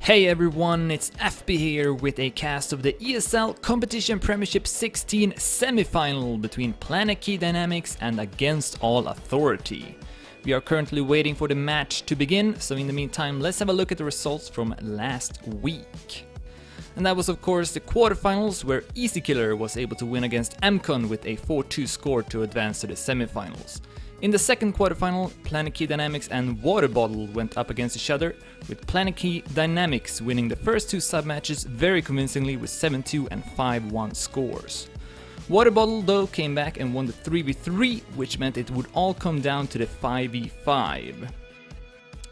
Hey everyone, it's FB here with a cast of the ESL Competition Premiership 16 semi-final between Planetkey-Dynamics and Against All Authority. We are currently waiting for the match to begin, so in the meantime let's have a look at the results from last week. And that was of course the quarterfinals, where EasyKiller was able to win against MCon with a 4-2 score to advance to the semi-finals. In the second quarterfinal, Planetkey-Dynamics and Water Bottle went up against each other, with Planetkey-Dynamics winning the first two sub-matches very convincingly with 7-2 and 5-1 scores. Water Bottle though came back and won the 3v3, which meant it would all come down to the 5v5.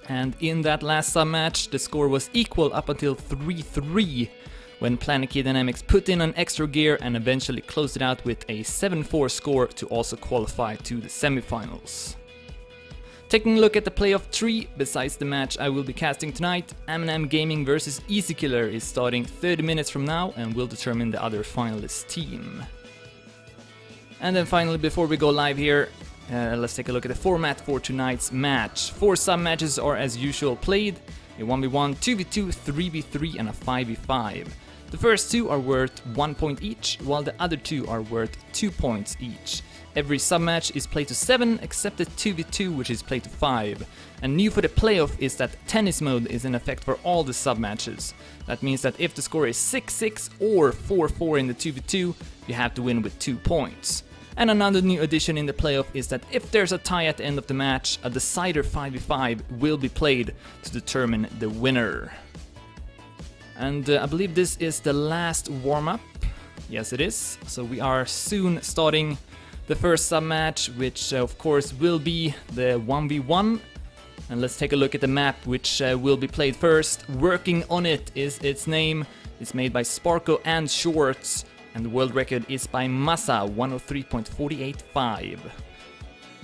And in that last sub-match, the score was equal up until 3-3, when Planetkey-Dynamics put in an extra gear and eventually closed it out with a 7-4 score to also qualify to the semifinals. Taking a look at the playoff tree, besides the match I will be casting tonight, M&M Gaming vs EasyKiller is starting 30 minutes from now and will determine the other finalist team. And then finally, before we go live here, let's take a look at the format for tonight's match. 4 sub-matches are as usual played, a 1v1, 2v2, 3v3 and a 5v5. The first 2 are worth 1 point each, while the other 2 are worth 2 points each. Every sub-match is played to 7, except the 2v2, which is played to 5. And new for the playoff is that tennis mode is in effect for all the sub-matches. That means that if the score is 6-6 or 4-4 in the 2v2, you have to win with 2 points. And another new addition in the playoff is that if there's a tie at the end of the match, a decider 5v5 will be played to determine the winner. And I believe this is the last warm-up. Yes, it is. So we are soon starting the first sub-match, which of course will be the 1v1. And let's take a look at the map, which will be played first. Working on it is its name. It's made by Sparko and Shorts. And the world record is by Massa, 103.485.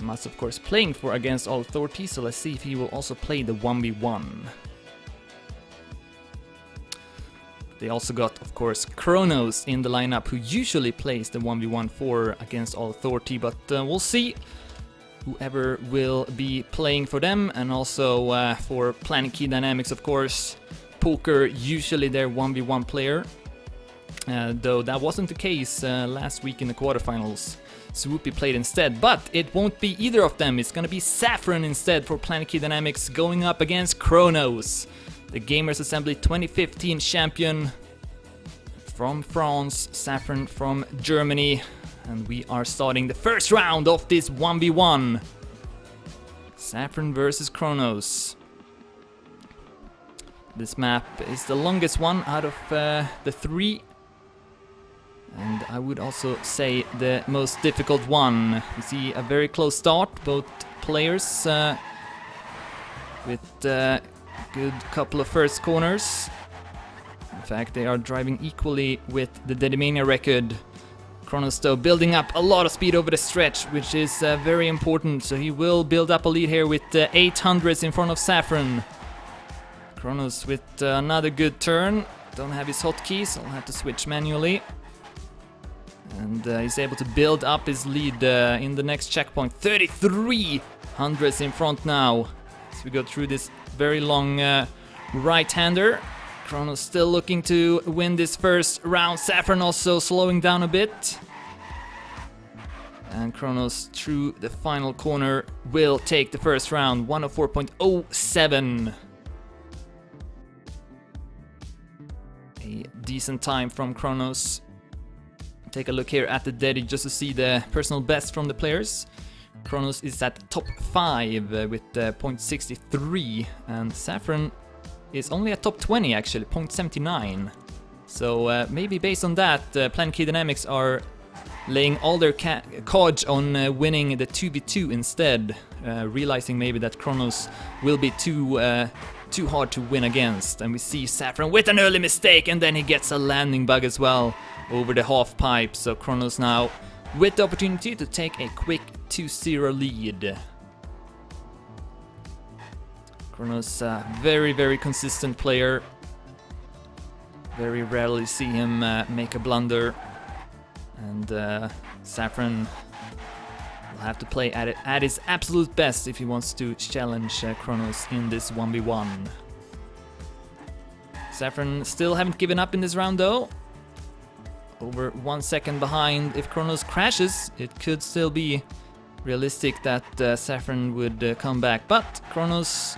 Massa of course playing for Against All Authority, so let's see if he will also play the 1v1. They also got, of course, Kronos in the lineup, who usually plays the 1v1 for Against All Authority, but we'll see whoever will be playing for them, and also for Planetkey-Dynamics, of course. Poker, usually their 1v1 player, though that wasn't the case last week in the quarterfinals. Swoopy played instead, but it won't be either of them. It's gonna be Saffron instead for Planetkey-Dynamics going up against Kronos, the Gamers Assembly 2015 champion from France, Saffron from Germany. And we are starting the first round of this 1v1. Saffron versus Kronos. This map is the longest one out of the 3. And I would also say the most difficult one. We see a very close start, both players with a good couple of first corners. In fact, they are driving equally with the Dedimania record. Kronos though building up a lot of speed over the stretch, which is very important, so he will build up a lead here with 800s in front of Saffron. Kronos with another good turn. Don't have his hotkeys, so I'll have to switch manually. And he's able to build up his lead in the next checkpoint. 33 hundredths in front now. As we go through this very long right-hander. Kronos still looking to win this first round. Saffron also slowing down a bit. And Kronos through the final corner will take the first round. 104.07. A decent time from Kronos. Take a look here at the Dedi just to see the personal best from the players. Kronos is at top 5 with 0.63, and Saffron is only at top 20 actually, 0.79. So maybe based on that, Planetkey-Dynamics are laying all their cards on winning the 2v2 instead, realizing maybe that Kronos will be too hard to win against. And we see Saffron with an early mistake, and then he gets a landing bug as well over the half pipe. So Kronos now with the opportunity to take a quick 2-0 lead. Kronos, very, very consistent player. Very rarely see him make a blunder. And Saffron will have to play at his absolute best if he wants to challenge Kronos in this 1v1. Saffron still haven't given up in this round though. Over 1 second behind. If Kronos crashes, it could still be realistic that Saffron would come back. But Kronos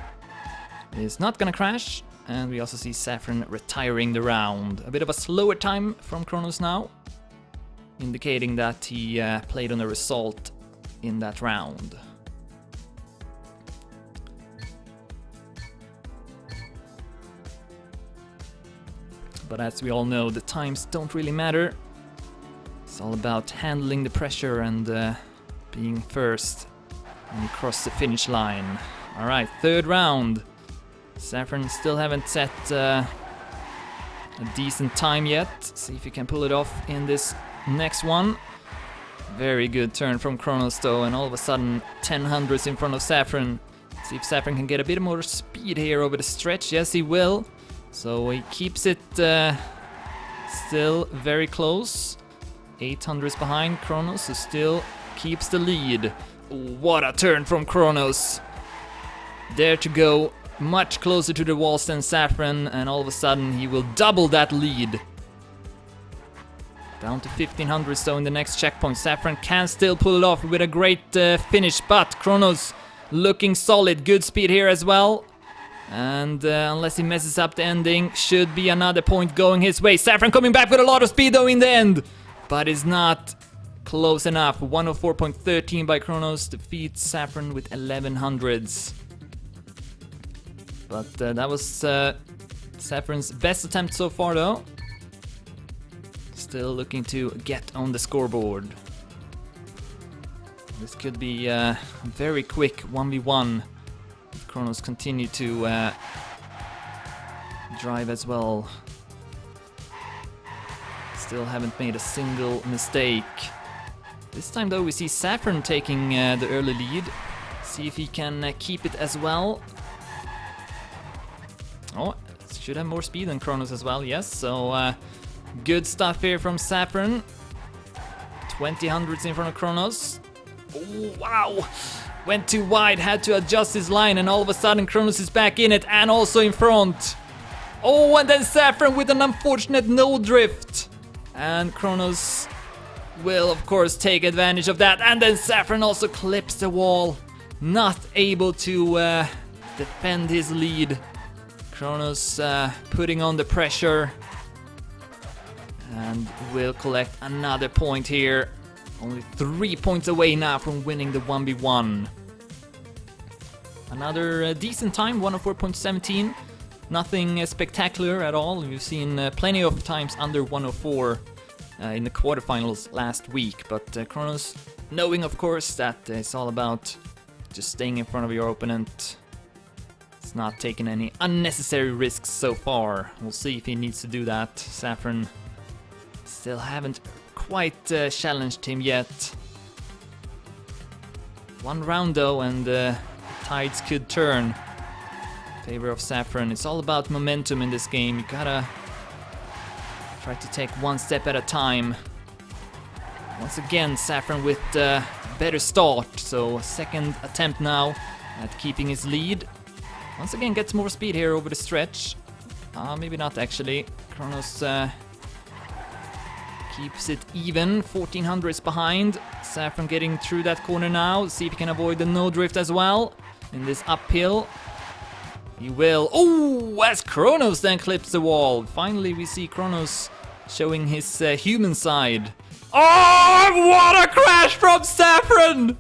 is not gonna crash. And we also see Saffron retiring the round. A bit of a slower time from Kronos now, indicating that he played on a result in that round. But as we all know, the times don't really matter. It's all about handling the pressure and being first when you cross the finish line. Alright, third round. Saffron still haven't set a decent time yet. See if he can pull it off in this next one. Very good turn from Kronos though, and all of a sudden 10 hundredths in front of Saffron. See if Saffron can get a bit more speed here over the stretch. Yes, he will. So he keeps it still very close. 8 hundredths behind Kronos, who still keeps the lead. What a turn from Kronos. Dare to go much closer to the walls than Saffron, and all of a sudden he will double that lead. Down to 1500 so in the next checkpoint. Saffron can still pull it off with a great finish, but Kronos looking solid. Good speed here as well. And unless he messes up the ending, should be another point going his way. Saffron coming back with a lot of speed though in the end, but is not close enough. 104.13 by Kronos defeats Saffron with 11 hundredths. But that was Saffron's best attempt so far though. Still looking to get on the scoreboard. This could be a very quick 1v1 if Kronos continue to drive as well. Still haven't made a single mistake. This time though we see Saffron taking the early lead. See if he can keep it as well. Oh, should have more speed than Kronos as well, yes. So good stuff here from Saffron. 20 hundredths in front of Kronos. Oh, wow! Went too wide, had to adjust his line, and all of a sudden Kronos is back in it and also in front. Oh, and then Saffron with an unfortunate no drift. And Kronos will of course take advantage of that, and then Saffron also clips the wall. Not able to defend his lead. Kronos putting on the pressure and will collect another point here. Only 3 points away now from winning the 1v1. Another decent time, 104.17. Nothing spectacular at all. We've seen plenty of times under 104 in the quarterfinals last week. But Kronos, knowing of course that it's all about just staying in front of your opponent. It's not taking any unnecessary risks so far. We'll see if he needs to do that. Saffron still haven't quite challenged him yet. One round though, and tides could turn in favor of Saffron. It's all about momentum in this game. You gotta try to take one step at a time. Once again, Saffron with a better start. So second attempt now at keeping his lead. Once again gets more speed here over the stretch. Maybe not actually. Kronos keeps it even. 1400 is behind. Saffron getting through that corner now. See if he can avoid the no drift as well in this uphill. He will. Oh, as Kronos then clips the wall. Finally we see Kronos showing his human side. Oh, what a crash from Saffron!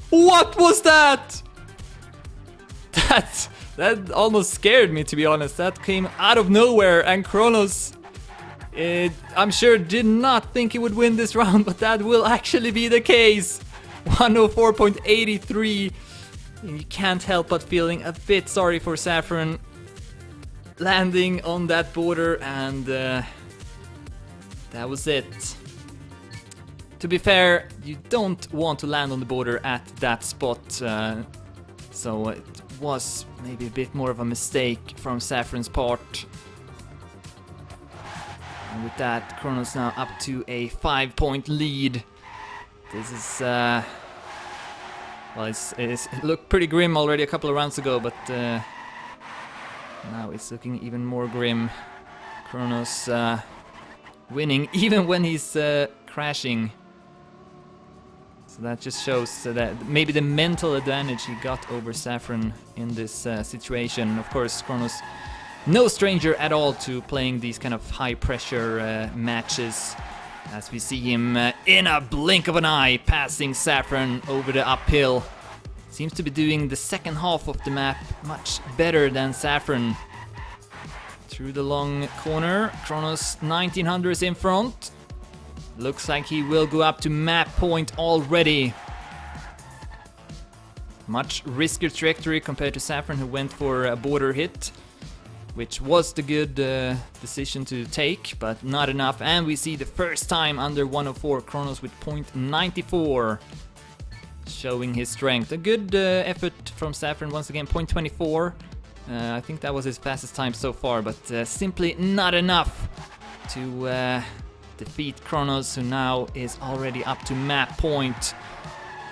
What was that? That almost scared me, to be honest. That came out of nowhere, and Kronos, I'm sure, did not think he would win this round, but that will actually be the case. 104.83. You can't help but feeling a bit sorry for Saffron landing on that border, and that was it. To be fair, you don't want to land on the border at that spot, so it was maybe a bit more of a mistake from Saffron's part. And with that, Kronos now up to a 5-point lead. This is, well, it looked pretty grim already a couple of rounds ago, but now it's looking even more grim. Kronos winning even when he's crashing. So that just shows that maybe the mental advantage he got over Saffron in this situation. Of course, Kronos, no stranger at all to playing these kind of high pressure matches. As we see him in a blink of an eye passing Saffron over the uphill. Seems to be doing the second half of the map much better than Saffron. Through the long corner, Kronos 1900 is in front. Looks like he will go up to map point already. Much riskier trajectory compared to Saffron, who went for a border hit, which was the good decision to take, but not enough. And we see the first time under 104, Kronos with 0.94, showing his strength. A good effort from Saffron once again, 0.24. I think that was his fastest time so far, but simply not enough to defeat Kronos, who now is already up to map point.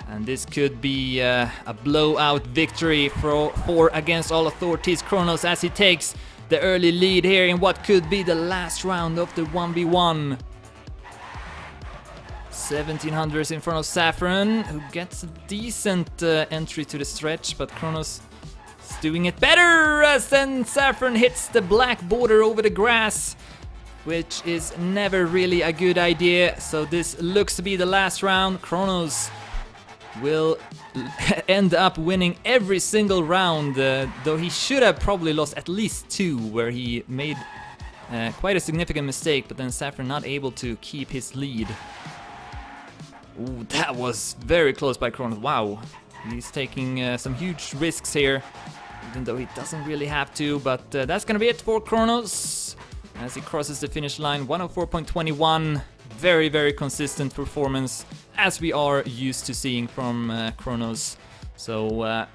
And this could be a blowout victory for Against All Authorities Kronos, as he takes the early lead here in what could be the last round of the 1v1. 1700 is in front of Saffron, who gets a decent entry to the stretch, but Kronos is doing it better as then Saffron hits the black border over the grass, which is never really a good idea. So this looks to be the last round. Kronos will end up winning every single round, though he should have probably lost at least 2, where he made quite a significant mistake, but then Saffron not able to keep his lead. Ooh, that was very close by Kronos. Wow, he's taking some huge risks here, even though he doesn't really have to, but that's gonna be it for Kronos as he crosses the finish line. 104.21, very, very consistent performance, as we are used to seeing from Kronos. So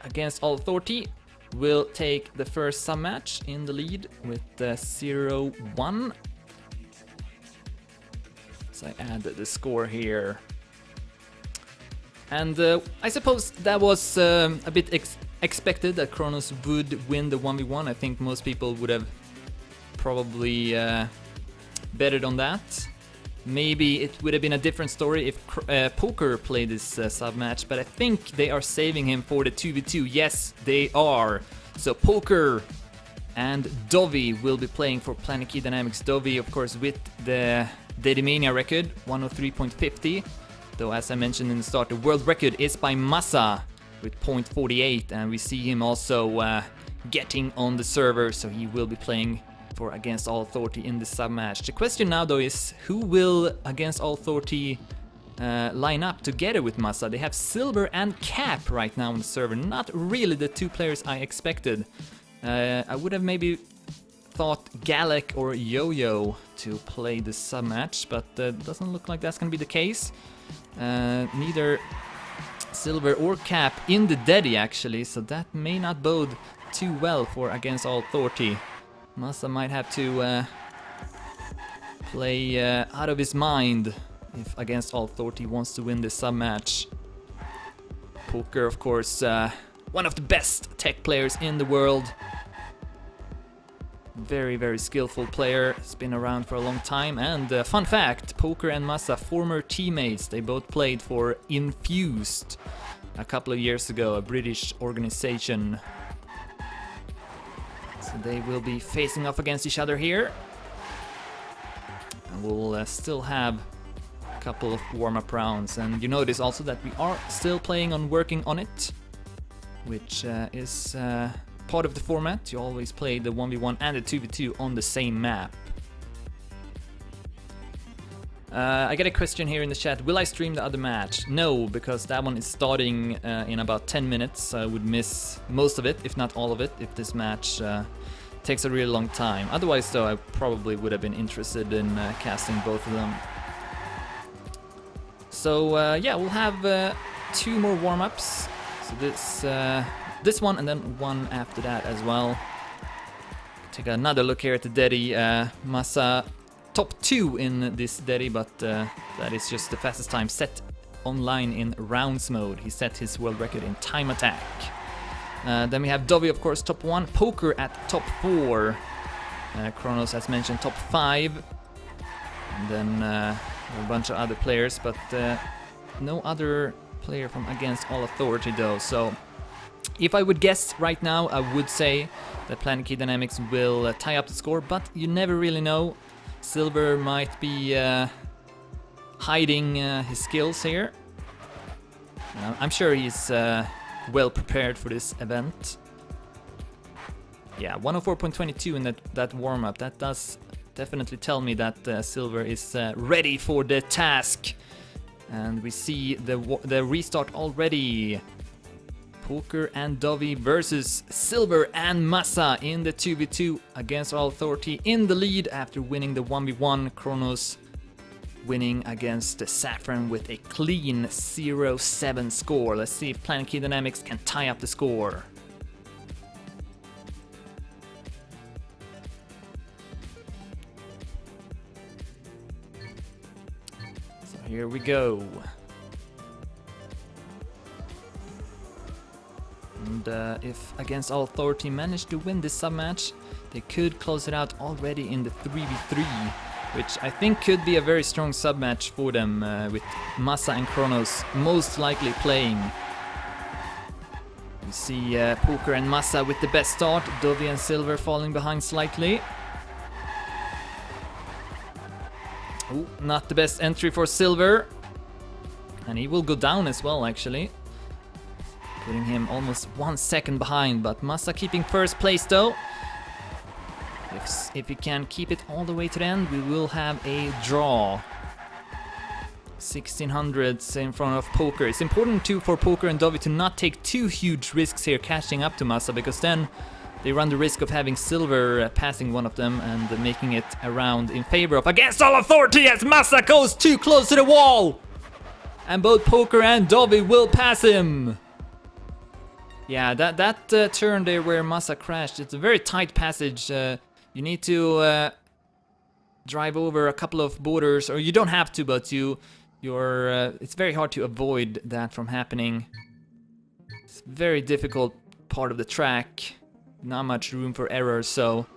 Against All Authority will take the first sub match in the lead with 0-1. So I add the score here. And I suppose that was a bit expected that Kronos would win the 1v1. I think most people would have probably betted on that. Maybe it would have been a different story if Poker played this sub-match, but I think they are saving him for the 2v2. Yes, they are. So Poker and Dovi will be playing for Planetkey-Dynamics. Dovi, of course, with the Dedimania record, 103.50. Though, as I mentioned in the start, the world record is by Massa with 0.48, and we see him also getting on the server, so he will be playing for Against All Authority in the sub-match. The question now, though, is who will Against All Authority line up together with Massa? They have Silver and Cap right now on the server. Not really the 2 players I expected. I would have maybe thought Galek or Yo-Yo to play the sub-match, but doesn't look like that's gonna be the case. Neither Silver or Cap in the Deddy, actually, so that may not bode too well for Against All Authority. Massa might have to play out of his mind if Against All Authority wants to win this sub-match. Poker, of course, one of the best tech players in the world. Very, very skillful player. He's been around for a long time. And fun fact, Poker and Massa, former teammates. They both played for Infused a couple of years ago, a British organization. So they will be facing off against each other here. And we'll still have a couple of warm-up rounds. And you notice also that we are still playing on Working On It, which is part of the format. You always play the 1v1 and the 2v2 on the same map. I get a question here in the chat. Will I stream the other match? No, because that one is starting in about 10 minutes. I would miss most of it, if not all of it, if this match takes a really long time. Otherwise, though, I probably would have been interested in casting both of them. So yeah, we'll have 2 more warm-ups. So this one and then one after that as well. Take another look here at the Deddy. Massa top 2 in this Deddy, but that is just the fastest time set online in rounds mode. He set his world record in time attack. Then we have Dovi, of course, top 1. Poker at top 4. Kronos, as mentioned, top 5. And then a bunch of other players, but no other player from Against All Authority though. So if I would guess right now, I would say that Planetkey-Dynamics will tie up the score, but you never really know. Silver might be hiding his skills here. I'm sure he's well prepared for this event. Yeah, 104.22 in that warm-up. That does definitely tell me that Silver is ready for the task. And we see the restart already. Poker and Dovi versus Silver and Massa in the 2v2 Against All Authority in the lead after winning the 1v1. Kronos winning against Saffron with a clean 0-7 score. Let's see if Planetkey-Dynamics can tie up the score. So here we go. And if Against All Authority managed to win this submatch, they could close it out already in the 3v3, which I think could be a very strong submatch for them, with Massa and Kronos most likely playing. We see Poker and Massa with the best start, Dovi and Silver falling behind slightly. Oh, not the best entry for Silver. And he will go down as well, actually. Putting him almost 1 second behind, but Massa keeping first place though. If he can keep it all the way to the end, we will have a draw. 1600s in front of Poker. It's important too for Poker and Dovi to not take too huge risks here catching up to Massa, because then they run the risk of having Silver passing one of them and making it around in favor of Against All Authority as Massa goes too close to the wall. And both Poker and Dovi will pass him. Yeah, that turn there where Massa crashed, it's a very tight passage. You need to drive over a couple of borders, or you don't have to, but it's very hard to avoid that from happening. It's a very difficult part of the track, not much room for error, so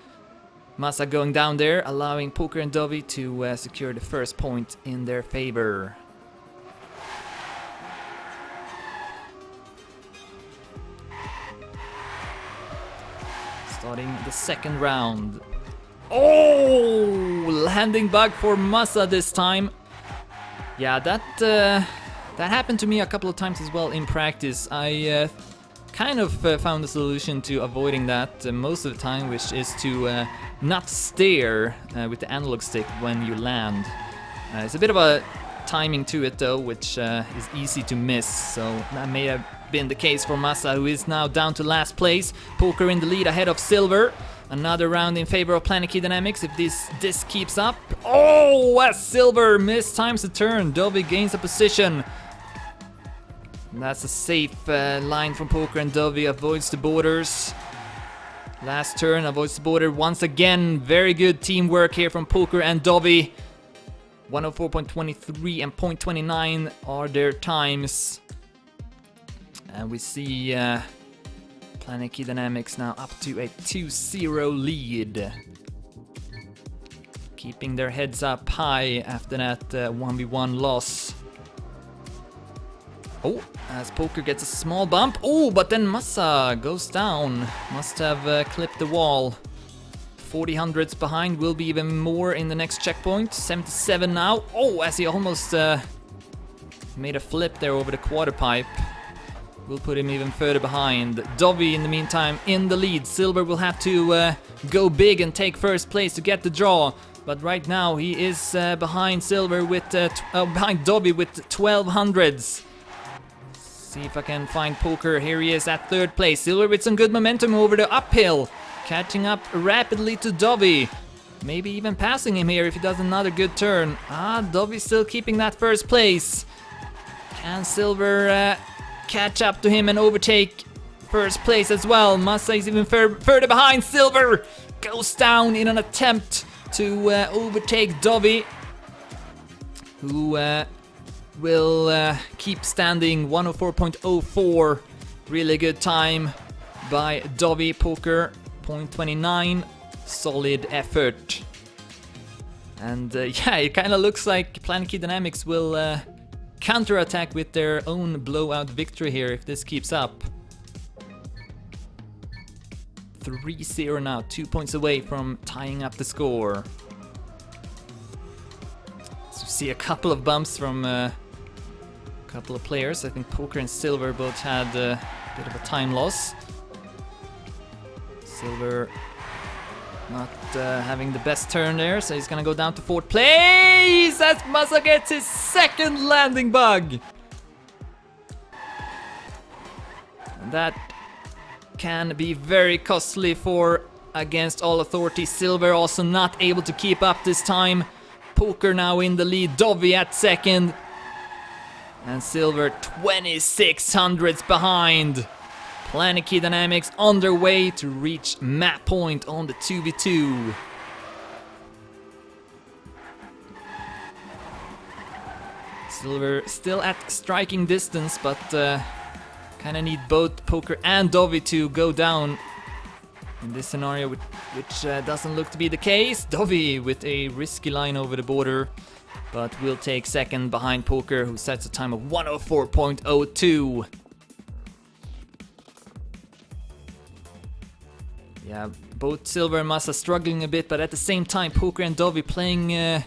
Massa going down there, allowing Poker and Dovi to secure the first point in their favor. Starting the second round. Oh, landing bug for Massa this time. Yeah, that happened to me a couple of times as well in practice. I kind of found a solution to avoiding that most of the time, which is to not stare with the analog stick when you land. It's a bit of a timing to it though, which is easy to miss, so that may have been the case for Massa, who is now down to last place. Poker in the lead ahead of Silver. Another round in favor of Planetkey-Dynamics if this keeps up. Oh, as Silver mistimes the turn, Dovi gains a position. That's a safe line from Poker, and Dovi avoids the borders. Last turn, avoids the border once again. Very good teamwork here from Poker and Dovi. 104.23 and 0.29 are their times. And we see Planetkey-Dynamics now up to a 2-0 lead. Keeping their heads up high after that 1v1 loss. Oh, as Poker gets a small bump. Oh, but then Massa goes down. Must have clipped the wall. 40 hundredths behind, will be even more in the next checkpoint. 77 now. Oh, as he almost made a flip there over the quarter pipe. Will put him even further behind. Dovi in the meantime in the lead. Silver will have to go big and take first place to get the draw. But right now he is behind Silver with behind Dovi with 1200s. See if I can find Poker. Here he is at third place. Silver with some good momentum over the uphill. Catching up rapidly to Dovi. Maybe even passing him here if he does another good turn. Dovi still keeping that first place. Can Silver catch up to him and overtake first place as well? Massa is even further behind. Silver goes down in an attempt to overtake Dovi, who will keep standing. 104.04. Really good time by Dovi. Poker 0.29. solid effort. And yeah, it kind of looks like Planetkey-Dynamics will counter-attack with their own blowout victory here if this keeps up. 3-0 now, 2 points away from tying up the score. So we see a couple of bumps from a couple of players. I think Poker and Silver both had a bit of a time loss. Silver not having the best turn there, so he's gonna go down to 4th place as Massa gets his 2nd landing bug. And that can be very costly for Against All Authority. Silver also not able to keep up this time. Poker now in the lead, Dovey at 2nd. And Silver 2600s behind. Planetkey-Dynamics on their way to reach map point on the 2v2. Silver still at striking distance, but kind of need both Poker and Dovey to go down in this scenario, which doesn't look to be the case. Dovey with a risky line over the border, but will take 2nd behind Poker, who sets a time of 104.02. Yeah, both Silver and Massa struggling a bit, but at the same time, Poker and Dovey playing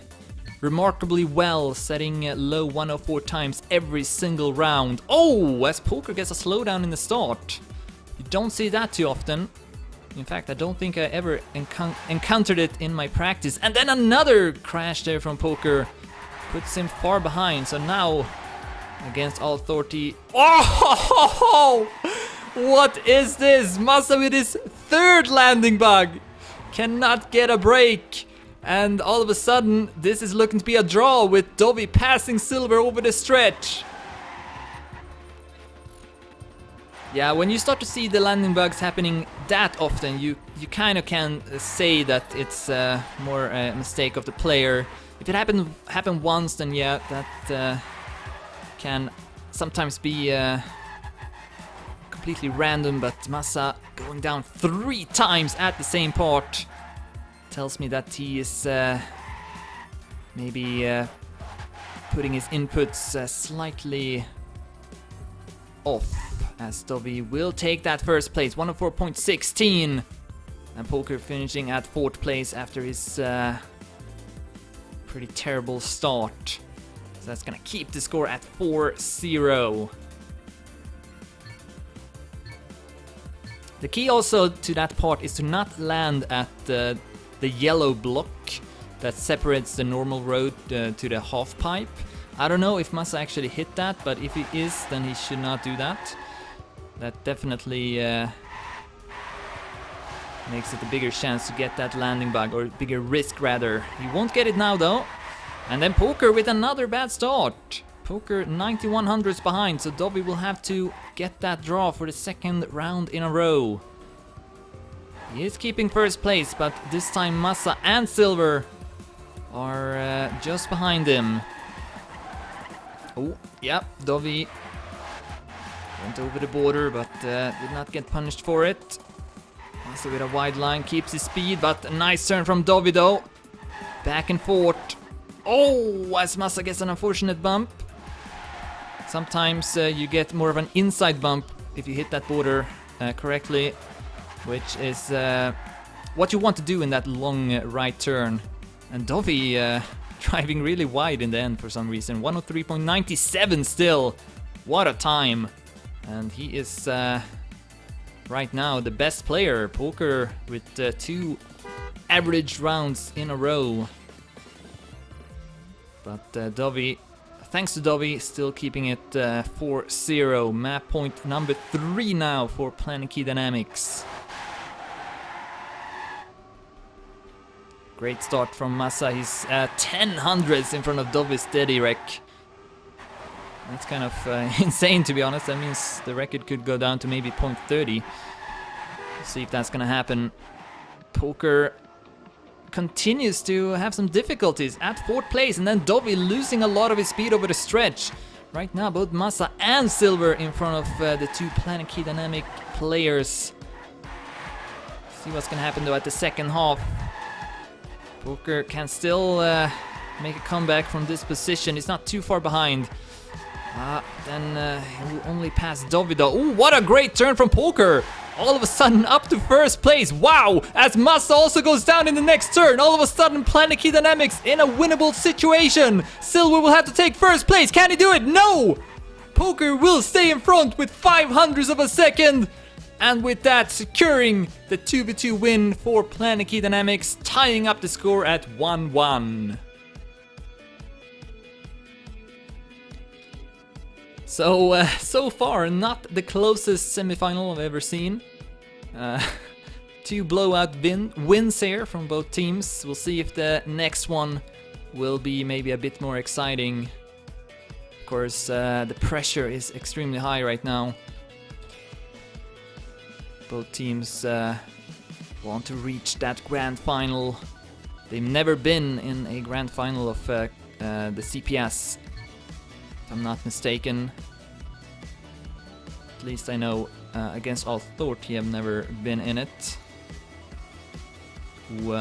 remarkably well, setting low 104 times every single round. Oh, as Poker gets a slowdown in the start. You don't see that too often. In fact, I don't think I ever encountered it in my practice. And then another crash there from Poker. Puts him far behind, so now Against All Authority. Oh! What is this? Massa with his 3rd landing bug. Cannot get a break. And all of a sudden, this is looking to be a draw with Dovey passing Silver over the stretch. Yeah, when you start to see the landing bugs happening that often, you kind of can say that it's more a mistake of the player. If it happened once, then yeah, that can sometimes be completely random, but Massa going down 3 times at the same part tells me that he is maybe putting his inputs slightly off, as Dovey will take that 1st place, 104.16, and Poker finishing at 4th place after his pretty terrible start. So that's gonna keep the score at 4-0. The key also to that part is to not land at the yellow block that separates the normal road to the half pipe. I don't know if Massa actually hit that, but if he is, then he should not do that. That definitely makes it a bigger chance to get that landing bug, or bigger risk rather. He won't get it now though. And then Poker with another bad start. Poker 9100s behind, so Dovey will have to get that draw for the 2nd round in a row. He is keeping 1st place, but this time Massa and Silver are just behind him. Oh, yeah, Dovey went over the border, but did not get punished for it. Massa with a wide line, keeps his speed, but a nice turn from Dovey though. Back and forth. Oh, as Massa gets an unfortunate bump. Sometimes you get more of an inside bump if you hit that border correctly, which is what you want to do in that long right turn. And Dovey driving really wide in the end for some reason. 103.97 still. What a time. And he is right now the best player. Poker with 2 average rounds in a row. But Dovey, thanks to Dovey, still keeping it 4-0. Map point number 3 now for Planetkey-Dynamics. Great start from Massa. He's 10 hundredths in front of Dovey's steady wreck. That's kind of insane, to be honest. That means the record could go down to maybe 0.30. We'll see if that's gonna happen. Poker continues to have some difficulties at 4th place, and then Dovey losing a lot of his speed over the stretch. Right now, both Massa and Silver in front of the 2 Planetkey-Dynamic players. See what's gonna happen though at the second half. Poker can still make a comeback from this position. He's not too far behind. Then he will only pass Dovida. Oh, what a great turn from Poker! All of a sudden up to first place. Wow! As Massa also goes down in the next turn. All of a sudden Planetkey-Dynamics in a winnable situation. Silver will have to take first place. Can he do it? No! Poker will stay in front with 0.05 of a second. And with that, securing the 2v2 win for Planetkey-Dynamics, tying up the score at 1-1. So far, not the closest semi-final I've ever seen. 2 blowout wins here from both teams. We'll see if the next one will be maybe a bit more exciting. Of course, the pressure is extremely high right now. Both teams want to reach that grand final. They've never been in a grand final of the CPS, if I'm not mistaken. At least I know Against All Authority have never been in it. Who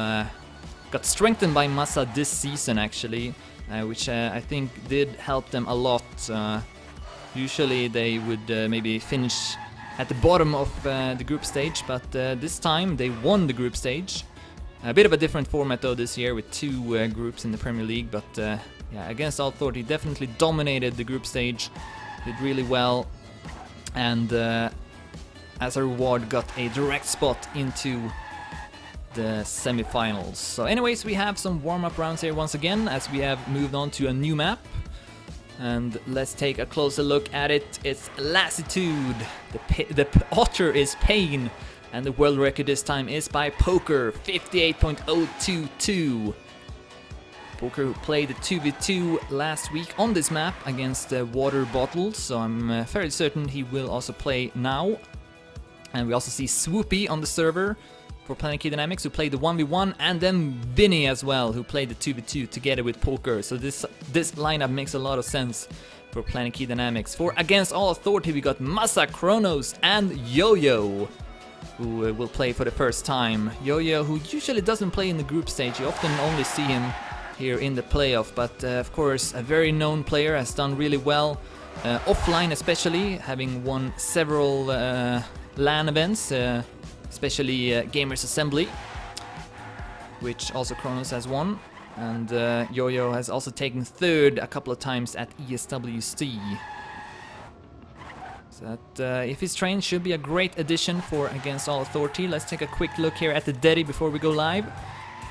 got strengthened by Massa this season actually, which I think did help them a lot. Usually they would maybe finish at the bottom of the group stage, but this time they won the group stage. A bit of a different format though this year with 2 groups in the Premier League, but yeah, Against All Authority definitely dominated the group stage, did really well, and as a reward got a direct spot into the semi-finals. So anyways, we have some warm-up rounds here once again as we have moved on to a new map. And let's take a closer look at it. It's Lassitude. The otter is Pain. And the world record this time is by Poker, 58.022. Poker who played the 2v2 last week on this map against Water Bottle. So I'm fairly certain he will also play now. And we also see Swoopy on the server for Planetkey-Dynamics, who played the 1v1, and then Vinny as well, who played the 2v2 together with Poker. So this lineup makes a lot of sense for Planetkey-Dynamics. For Against All Authority, we got Massa, Kronos, and Yo-Yo, who will play for the first time. Yo-Yo, who usually doesn't play in the group stage, you often only see him here in the playoff, but of course a very known player, has done really well, offline especially, having won several LAN events, especially Gamers Assembly, which also Kronos has won, and Yo-Yo has also taken third a couple of times at ESWC. So that, if he's trained, should be a great addition for Against All Authority. Let's take a quick look here at the Daddy before we go live.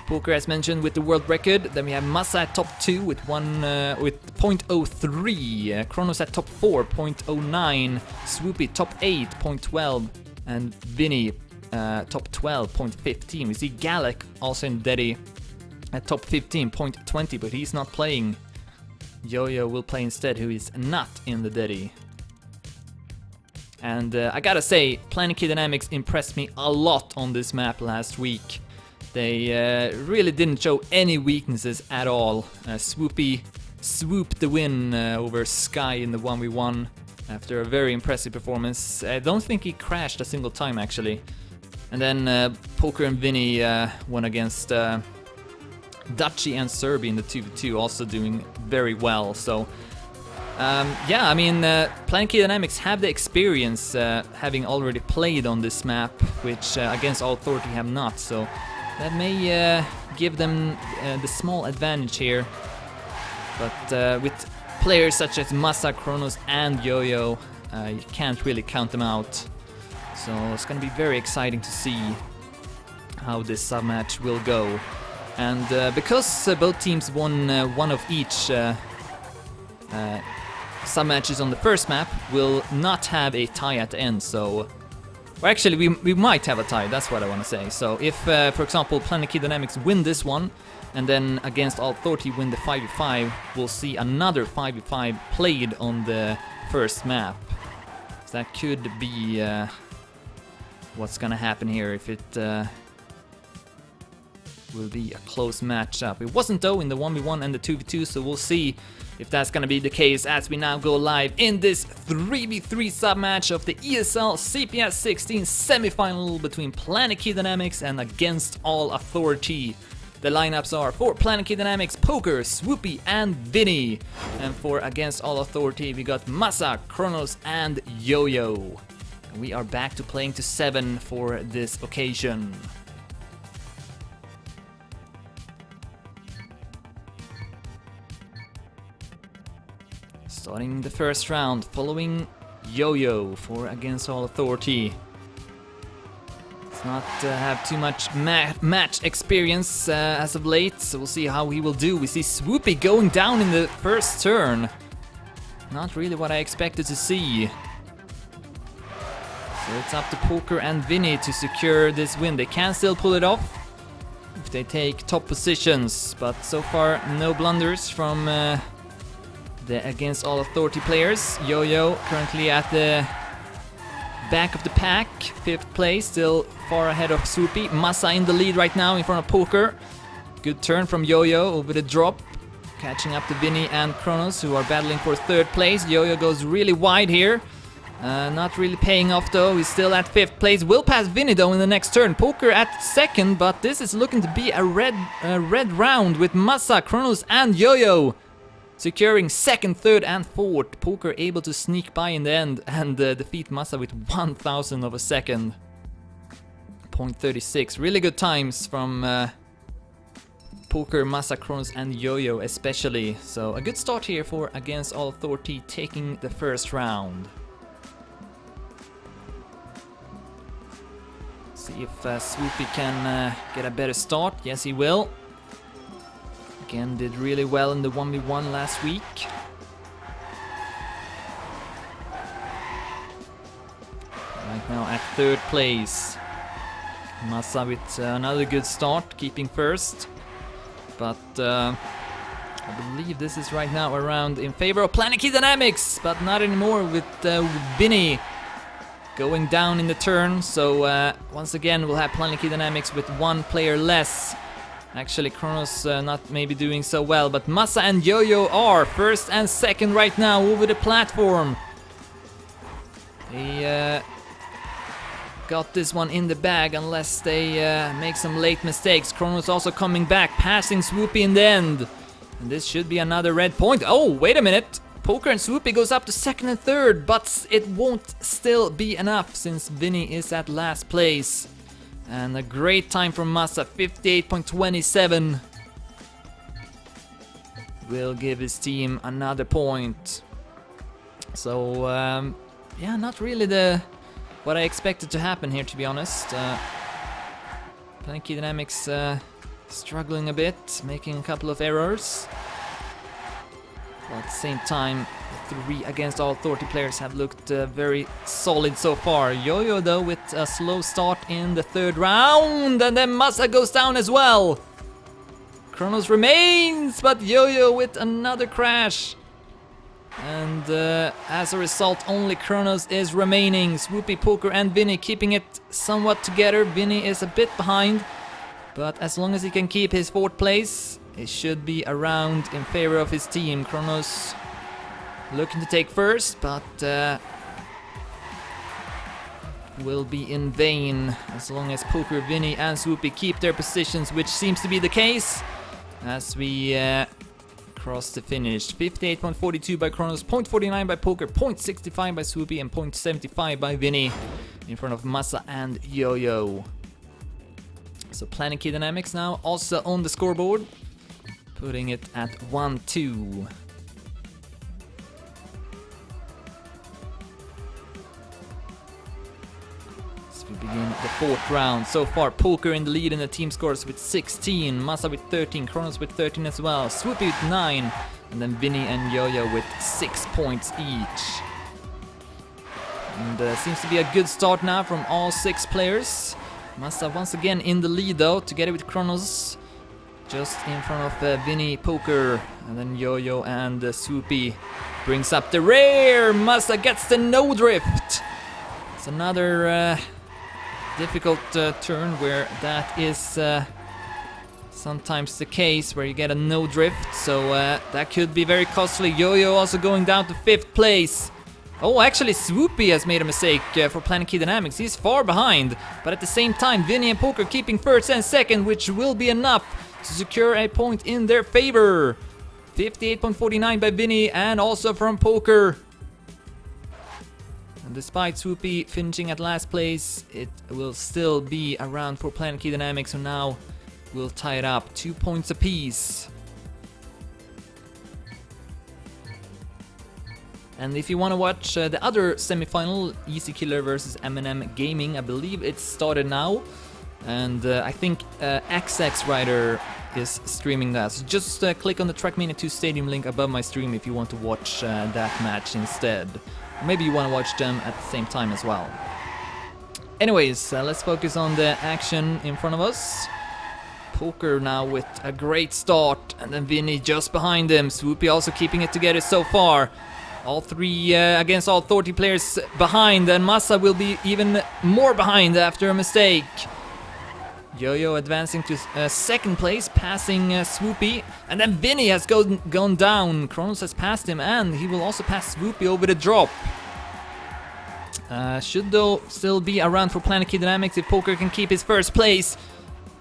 Poker, as mentioned, with the world record. Then we have Massa at top 2 with 0.03. Kronos at top 4, 0.09. Swoopy top 8, 0.12. And Vinny top 12, 0.15. We see Galek also in Daddy at top 15, 0.20, but he's not playing. Yo-Yo will play instead, who is not in the Daddy. And I gotta say, Planetkey-Dynamics impressed me a lot on this map last week. They really didn't show any weaknesses at all. Swoopy swooped the win over Sky in the 1v1 after a very impressive performance. I don't think he crashed a single time actually. And then Poker and Vinny won against Dutchy and Serbi in the 2v2, also doing very well. So yeah, I mean, Planetkey-Dynamics have the experience, having already played on this map, which Against All Authority have not. So that may give them the small advantage here. But with players such as Massa, Kronos and Yo-Yo, you can't really count them out. So it's going to be very exciting to see how this sub-match will go. And because both teams won one of each sub-matches on the first map, will not have a tie at the end. So, or actually, we might have a tie, that's what I want to say. So if, for example, Planetkey-Dynamics win this one, and then Against All Authority win the 5v5, we'll see another 5v5 played on the first map. So that could be what's gonna happen here if it will be a close matchup. It wasn't though in the 1v1 and the 2v2, so we'll see if that's gonna be the case as we now go live in this 3v3 sub-match of the ESL CPS 16 semi-final between Planetkey-Dynamics and Against All Authority. The lineups are for Planetkey-Dynamics, Poker, Swoopy, and Vinny. And for Against All Authority, we got Massa, Kronos, and Yo-Yo. We are back to playing to 7 for this occasion. Starting the first round, following Yo-Yo for Against All Authority. Not have too much match experience as of late, so we'll see how he will do. We see Swoopy going down in the first turn. Not really what I expected to see. So it's up to Poker and Vinny to secure this win. They can still pull it off if they take top positions, but so far no blunders from the Against All Authority players. Yo-Yo currently at the back of the pack, 5th place, still far ahead of Swoopy. Massa in the lead right now in front of Poker. Good turn from Yo-Yo over the drop, catching up to Vinny and Kronos, who are battling for 3rd place. Yo-Yo goes really wide here, not really paying off though. He's still at 5th place, will pass Vinny though in the next turn. Poker at 2nd, but this is looking to be a red round with Massa, Kronos, and Yo-Yo securing 2nd, 3rd, and 4th. Poker able to sneak by in the end and defeat Massa with 1,000 of a second. 0.36. Really good times from Poker, Massa, Kronos, and Yo-Yo especially. So a good start here for Against All Authority taking the first round. See if Swoopy can get a better start. Yes, he will. Again, did really well in the 1v1 last week. Right now at 3rd place. Massa with another good start, keeping 1st. But I believe this is right now around in favor of Planetkey-Dynamics, but not anymore with Vinny going down in the turn. So once again, we'll have Planetkey-Dynamics with 1 player less. Actually, Kronos not maybe doing so well, but Massa and Yo-Yo are 1st and 2nd right now over the platform. They got this one in the bag unless they make some late mistakes. Kronos also coming back, passing Swoopy in the end. And this should be another red point. Oh, wait a minute. Poker and Swoopy goes up to 2nd and 3rd, but it won't still be enough since Vinny is at last place. And a great time from Massa, 58.27. Will give his team another point. So, yeah, not really what I expected to happen here, to be honest. Planetkey-Dynamics struggling a bit, making a couple of errors. But at the same time, the 3 Against All Authority players have looked very solid so far. Yo-Yo though with a slow start in the 3rd round, and then Massa goes down as well. Kronos remains, but Yo-Yo with another crash. And as a result, only Kronos is remaining. Swoopy, Poker, and Vinny keeping it somewhat together. Vinny is a bit behind, but as long as he can keep his 4th place, it should be around in favor of his team. Kronos looking to take 1st, but will be in vain as long as Poker, Vinny, and Swoopy keep their positions, which seems to be the case as we cross the finish. 58.42 by Kronos, 0.49 by Poker, 0.65 by Swoopy, and 0.75 by Vinny in front of Massa and Yo-Yo. So Planetkey-Dynamics now also on the scoreboard, putting it at 1-2. We begin the 4th round. So far, Poker in the lead in the team scores with 16, Massa with 13, Kronos with 13 as well, Swoopy with 9, and then Vinny and Yo-Yo with 6 points each. And seems to be a good start now from all 6 players. Massa once again in the lead though, together with Kronos, just in front of Vinny, Poker, and then Yo-Yo and Swoopy brings up the rear. Massa gets the no drift. It's another difficult turn where that is sometimes the case where you get a no drift, so that could be very costly. Yo-Yo also going down to 5th place. Oh, actually Swoopy has made a mistake for Planetkey-Dynamics. He's far behind, but at the same time Vinny and Poker keeping 1st and 2nd, which will be enough to secure a point in their favor. 58.49 by Vinny and also from Poker. And despite Swoopy finishing at last place, it will still be a round for Planetkey-Dynamics, who now will tie it up 2 points apiece. And if you want to watch the other semi-final, Easy Killer versus M&M Gaming, I believe it started now. And I think XX Rider is streaming that. So just click on the Trackmania 2 Stadium link above my stream if you want to watch that match instead. Or maybe you want to watch them at the same time as well. Anyways, let's focus on the action in front of us. Poker now with a great start, and then Vinny just behind him. Swoopy also keeping it together so far. All three against all 30 players behind, and Massa will be even more behind after a mistake. Yo-Yo advancing to 2nd place, passing Swoopy, and then Vinny has gone down. Kronos has passed him, and he will also pass Swoopy over the drop. Should though still be around for Planetkey-Dynamics if Poker can keep his 1st place.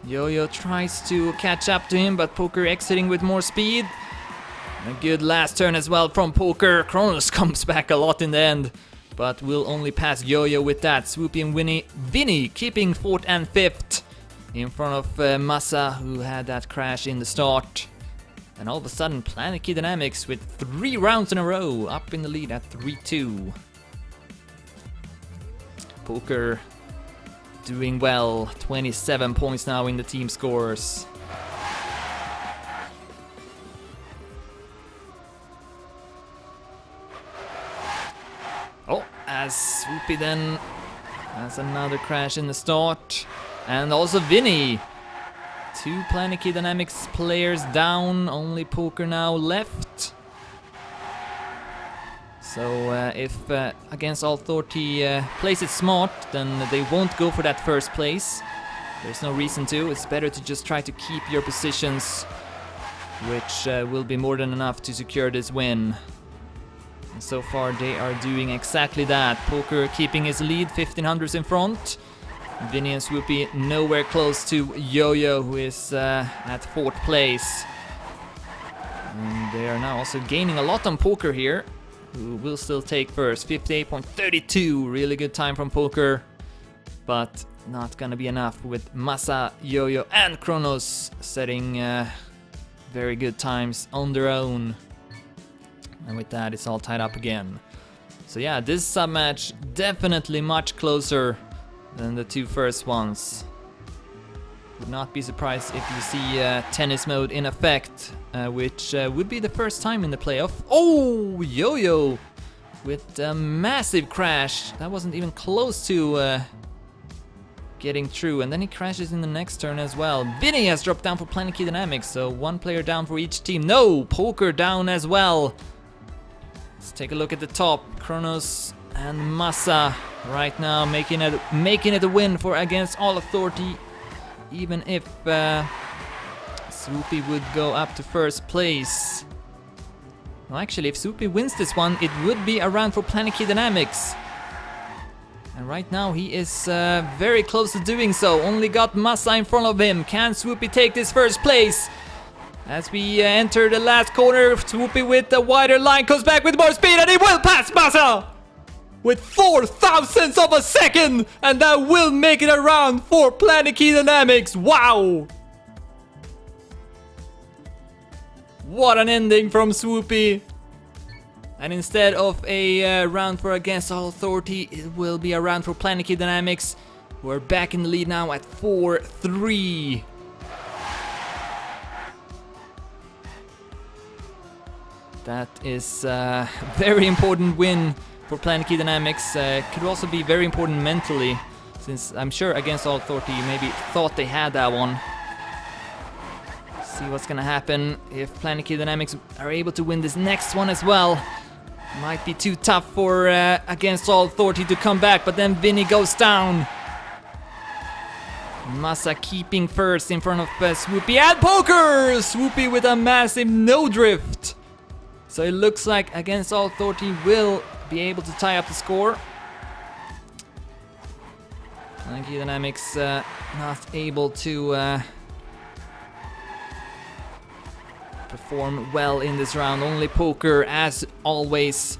Yo-Yo tries to catch up to him, but Poker exiting with more speed. A good last turn as well from Poker. Kronos comes back a lot in the end, but will only pass Yo-Yo with that. Swoopy and Vinny keeping 4th and 5th in front of Massa, who had that crash in the start. And all of a sudden Planetkey-Dynamics with 3 rounds in a row, up in the lead at 3-2. Poker doing well, 27 points now in the team scores. Oh, as Swoopy then has another crash in the start. And also Vinny. 2 Planetkey-Dynamics players down, only Poker now left. So if against all 30 plays it smart, then they won't go for that 1st place. There's no reason to. It's better to just try to keep your positions, which will be more than enough to secure this win. And so far they are doing exactly that. Poker keeping his lead, 1500s in front. Vinny and Swoopy nowhere close to Yo-Yo, who is at 4th place. And they are now also gaining a lot on Poker here, who will still take 1st. 58.32, really good time from Poker, but not gonna be enough with Massa, Yo-Yo and Kronos setting very good times on their own. And with that, it's all tied up again. So yeah, this sub-match definitely much closer than the 2 first ones. Would not be surprised if you see tennis mode in effect, which would be the first time in the playoff. Oh, Yo-Yo with a massive crash. That wasn't even close to getting through, and then he crashes in the next turn as well. Vinny has dropped down for Planetkey-Dynamics, so 1 player down for each team. No, Poker down as well. Let's take a look at the top. Kronos and Massa right now making it a win for Against All Authority, even if Swoopy would go up to 1st place. Well, actually, if Swoopy wins this one, it would be a round for Planetkey-Dynamics. And right now he is very close to doing so. Only got Massa in front of him. Can Swoopy take this 1st place? As we enter the last corner, Swoopy with the wider line comes back with more speed, and he will pass Massa with 0.004 of a second, and that will make it around for Planetkey-Dynamics. Wow! What an ending from Swoopy. And instead of a round for Against All Authority, it will be a round for Planetkey-Dynamics. We're back in the lead now at 4-3. That is a very important win for Planetkey-Dynamics. Could also be very important mentally, since I'm sure Against All Authority maybe thought they had that one. See what's gonna happen if Planetkey-Dynamics are able to win this next one as well. Might be too tough for Against All Authority to come back, but then Vinny goes down. Massa keeping first in front of Swoopy and Poker! Swoopy with a massive no drift. So it looks like Against All Authority will be able to tie up the score. Planetkey-Dynamics not able to perform well in this round. Only Poker, as always,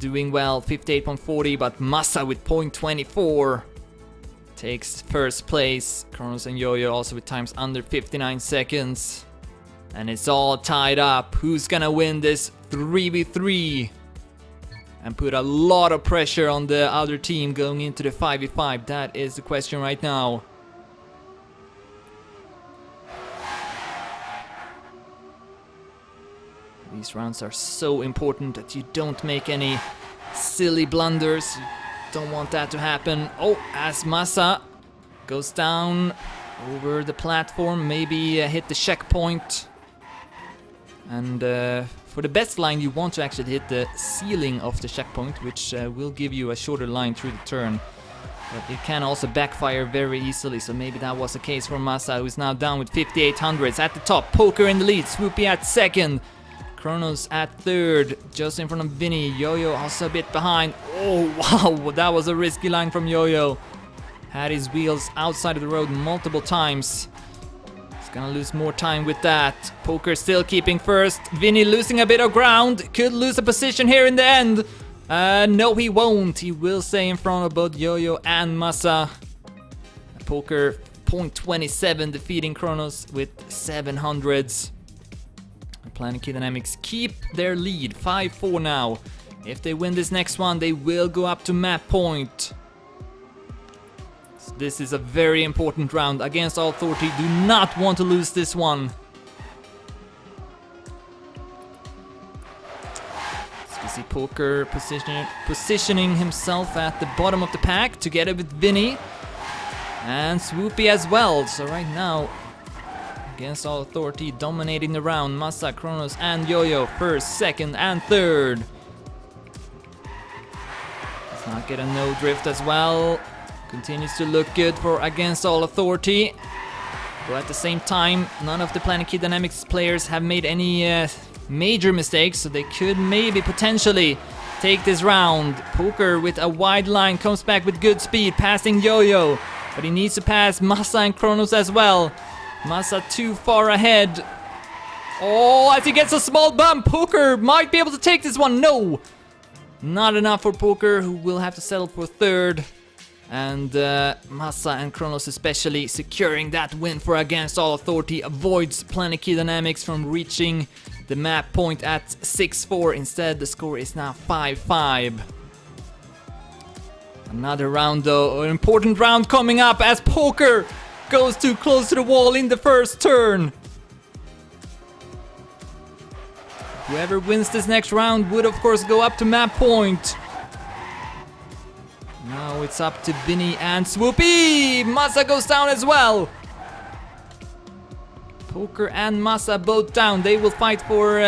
doing well, 58.40, but Massa with 0.24 takes first place. Kronos and Yo-Yo also with times under 59 seconds. And it's all tied up. Who's gonna win this 3v3? And put a lot of pressure on the other team going into the 5v5. That is the question right now. These rounds are so important that you don't make any silly blunders. You don't want that to happen. Oh, as Massa goes down over the platform, maybe hit the checkpoint. And for the best line, you want to actually hit the ceiling of the checkpoint, which will give you a shorter line through the turn. But it can also backfire very easily, so maybe that was the case for Massa, who's now down with 5800s at the top. Poker in the lead, Swoopy at second. Kronos at third, just in front of Vinny. Yo-Yo also a bit behind. Oh, wow, that was a risky line from Yo-Yo. Had his wheels outside of the road multiple times. He's gonna lose more time with that. Poker still keeping first. Vinny losing a bit of ground. Could lose a position here in the end. No, he won't. He will stay in front of both Yo-Yo and Massa. Poker 0.27 defeating Kronos with 700s. Planetkey-Dynamics keep their lead, 5-4 now. If they win this next one, they will go up to map point. So this is a very important round. Against All Authority, do not want to lose this one. So we see Poker positioning himself at the bottom of the pack together with Vinny and Swoopy as well. So right now, Against All Authority dominating the round. Massa, Kronos and Yo-Yo first, second and third. Let's not get a no drift as well. Continues to look good for Against All Authority. But at the same time, none of the Planetkey-Dynamics players have made any major mistakes, so they could maybe potentially take this round. Poker with a wide line comes back with good speed, passing Yo-Yo. But he needs to pass Massa and Kronos as well. Massa too far ahead. Oh, as he gets a small bump, Poker might be able to take this one. No, not enough for Poker, who will have to settle for third. And Massa and Kronos especially securing that win for Against All Authority avoids Planetkey-Dynamics from reaching the map point at 6-4. Instead, the score is now 5-5. Another round though, an important round coming up as Poker goes too close to the wall in the first turn. Whoever wins this next round would of course go up to map point. Now it's up to Vinny and Swoopy. Massa goes down as well. Poker and Massa both down. They will fight for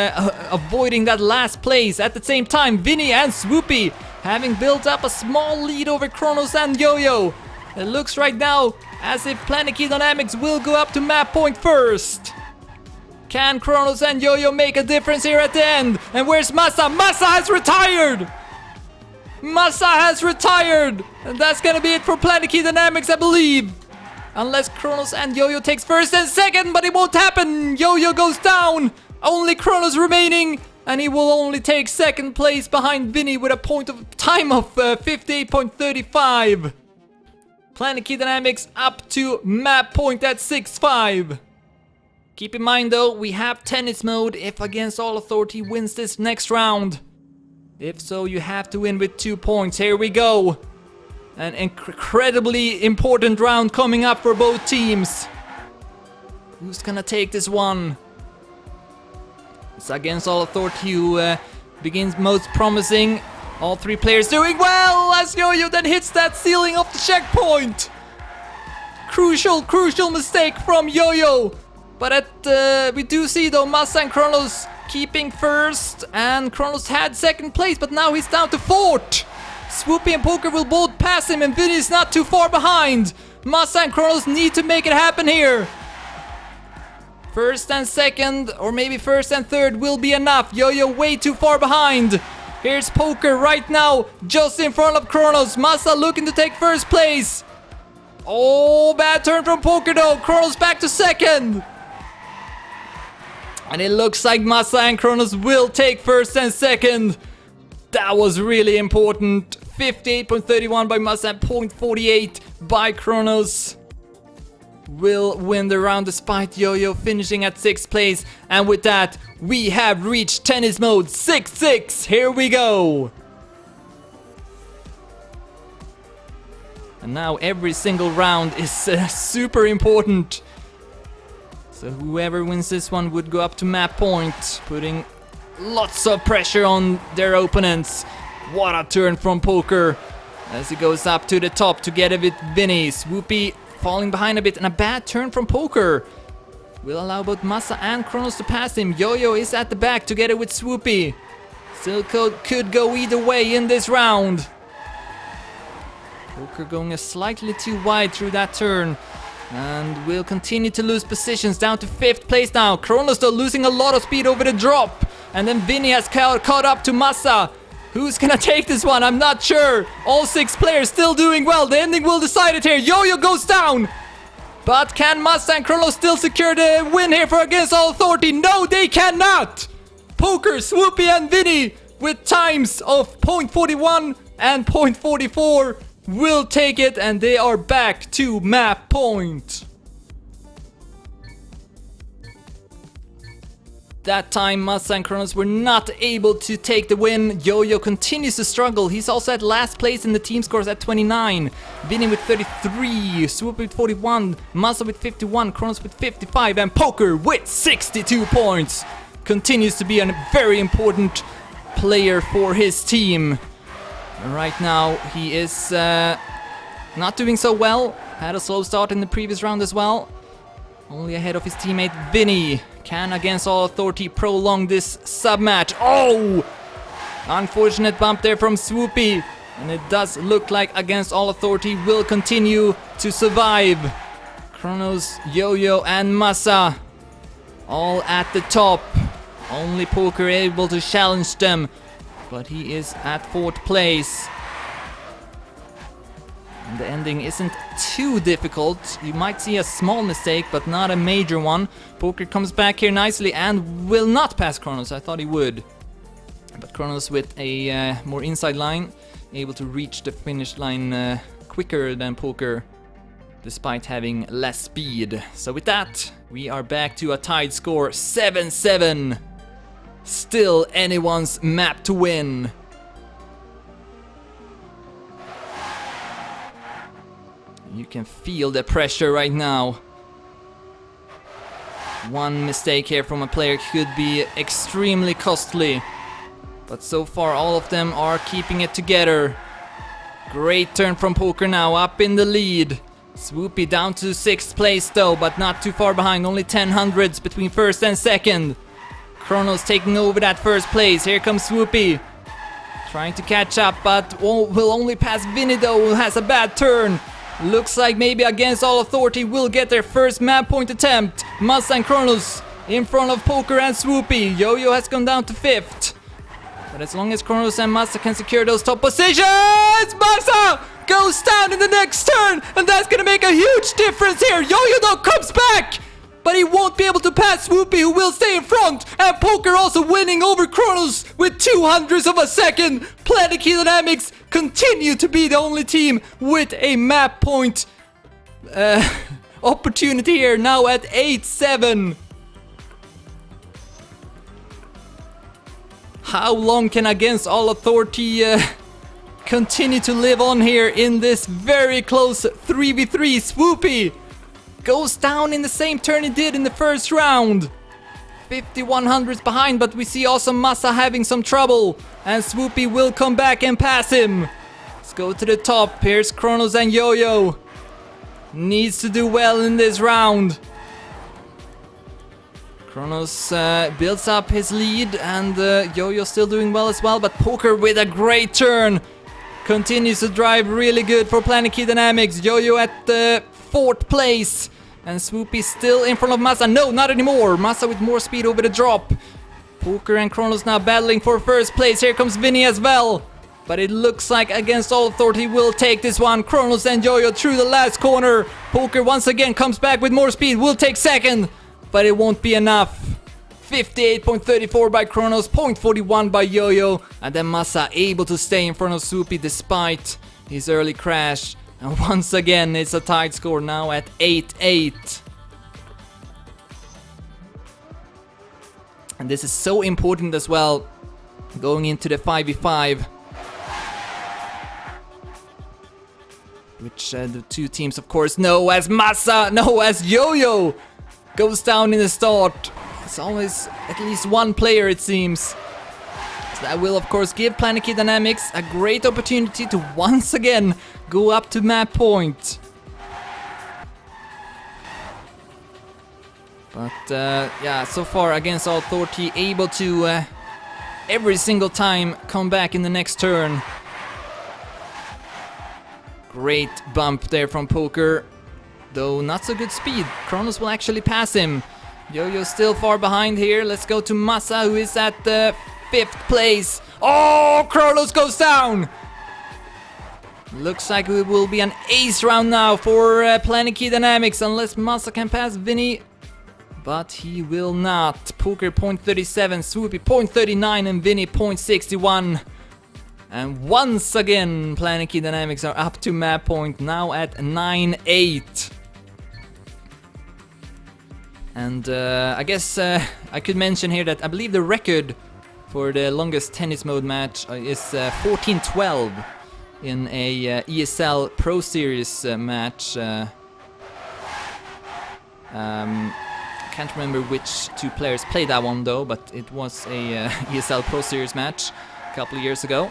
avoiding that last place. At the same time, Vinny and Swoopy having built up a small lead over Kronos and Yo-Yo. It looks right now as if Planetkey-Dynamics will go up to map point first. Can Kronos and Yo-Yo make a difference here at the end? And where's Massa? Massa has retired! Massa has retired! And that's gonna be it for Planetkey-Dynamics, I believe. Unless Kronos and Yo-Yo takes first and second, but it won't happen! Yo-Yo goes down! Only Kronos remaining, and he will only take second place behind Vinny with a time of 58.35. Planetkey-Dynamics up to map point at 6-5. Keep in mind though, we have tennis mode if Against All Authority wins this next round. If so, you have to win with 2 points. Here we go. An incredibly important round coming up for both teams. Who's gonna take this one? It's Against All Authority who begins most promising. All three players doing well as Yo-Yo then hits that ceiling of the checkpoint. Crucial mistake from Yo-Yo. But we do see though Massa and Kronos keeping first, and Kronos had second place, but now he's down to fourth. Swoopy and Poker will both pass him, and Vinny is not too far behind. Massa and Kronos need to make it happen here. First and second, or maybe first and third will be enough. Yo-Yo way too far behind. Here's Poker right now, just in front of Kronos. Massa looking to take first place. Oh, bad turn from Poker though. Kronos back to second. And it looks like Massa and Kronos will take first and second. That was really important. 58.31 by Massa and 0.48 by Kronos. Will win the round despite Yo-Yo finishing at 6th place. And with that, we have reached tennis mode 6-6. Here we go. And now every single round is super important. So whoever wins this one would go up to map point, putting lots of pressure on their opponents. What a turn from Poker as he goes up to the top together with Vinny. Swoopy falling behind a bit, and a bad turn from Poker will allow both Massa and Kronos to pass him. Yo-Yo is at the back together with Swoopy. Still could go either way in this round. Poker going a slightly too wide through that turn. And will continue to lose positions down to 5th place now. Kronos though losing a lot of speed over the drop. And then Vinny has caught up to Massa. Who's gonna take this one? I'm not sure. All 6 players still doing well. The ending will decide it here. Yo-Yo goes down. But can Massa and Kronos still secure the win here for Against All Authority? No, they cannot. Poker, Swoopy and Vinny with times of 0.41 and 0.44 will take it, and they are back to map point. That time Massa and Kronos were not able to take the win. Yo-Yo continues to struggle. He's also at last place in the team scores at 29. Vinny with 33, Swoop with 41, Massa with 51, Kronos with 55, and Poker with 62 points. Continues to be a very important player for his team. Right now he is not doing so well. Had a slow start in the previous round as well. Only ahead of his teammate Vinny. Can Against All Authority prolong this sub-match? Oh! Unfortunate bump there from Swoopy. And it does look like Against All Authority will continue to survive. Kronos, Yo-Yo and Massa all at the top. Only Poker able to challenge them. But he is at 4th place. And the ending isn't too difficult. You might see a small mistake, but not a major one. Poker comes back here nicely and will not pass Kronos. I thought he would. But Kronos with a more inside line, able to reach the finish line quicker than Poker, despite having less speed. So with that, we are back to a tied score, 7-7. Still anyone's map to win. You can feel the pressure right now. One mistake here from a player could be extremely costly. But so far all of them are keeping it together. Great turn from Poker now, up in the lead. Swoopy down to 6th place though, but not too far behind. Only 10 hundredths between 1st and 2nd. Kronos taking over that 1st place. Here comes Swoopy. Trying to catch up, but will only pass Vinny though, who has a bad turn. Looks like maybe Against All Authority will get their first map point attempt. Massa and Kronos in front of Poker and Swoopy. Yo-Yo has gone down to 5th. But as long as Kronos and Massa can secure those top positions, Massa goes down in the next turn, and that's gonna make a huge difference here. Yo-Yo though comes back, but he won't be able to pass Swoopy, who will stay in front. And Poker also winning over Kronos with 200ths of a second. Planetkey-Dynamics continue to be the only team with a map point opportunity here, now at 8-7. How long can Against All Authority continue to live on here in this very close 3v3? Swoopy goes down in the same turn he did in the first round. 5100s behind, but we see also Massa having some trouble. And Swoopy will come back and pass him. Let's go to the top. Here's Kronos and Yo-Yo. Needs to do well in this round. Kronos builds up his lead, and Yo-Yo still doing well as well, but Poker with a great turn continues to drive really good for Planetkey-Dynamics. Yo-Yo at the 4th place. And Swoopy still in front of Massa. No, not anymore. Massa with more speed over the drop. Poker and Kronos now battling for 1st place. Here comes Vinny as well. But it looks like Against All Authority will take this one. Kronos and Yo-Yo through the last corner. Poker once again comes back with more speed. Will take 2nd. But it won't be enough. 58.34 by Kronos, 0.41 by Yo-Yo, and then Massa able to stay in front of Swoopy despite his early crash. And once again, it's a tied score now at 8-8. And this is so important as well, going into the 5v5. Which the two teams, of course, know as Massa, no, as Yo-Yo goes down in the start. It's always at least one player, it seems. So that will, of course, give Planetkey-Dynamics a great opportunity to once again go up to map point. But yeah, so far Against All Authority able to every single time come back in the next turn. Great bump there from Poker, though not so good speed. Kronos will actually pass him. Yo-Yo still far behind here. Let's go to Massa, who is at the 5th place. Oh, Kronos goes down! Looks like it will be an ace round now for Planetkey-Dynamics, unless Massa can pass Vinny. But he will not. Poker 0.37, Swoopy 0.39, and Vinny 0.61. And once again, Planetkey-Dynamics are up to map point, now at 9-8. And I guess I could mention here that I believe the record for the longest tennis mode match is 14-12 in a ESL Pro Series match. Can't remember which two players played that one though, but it was a ESL Pro Series match a couple of years ago.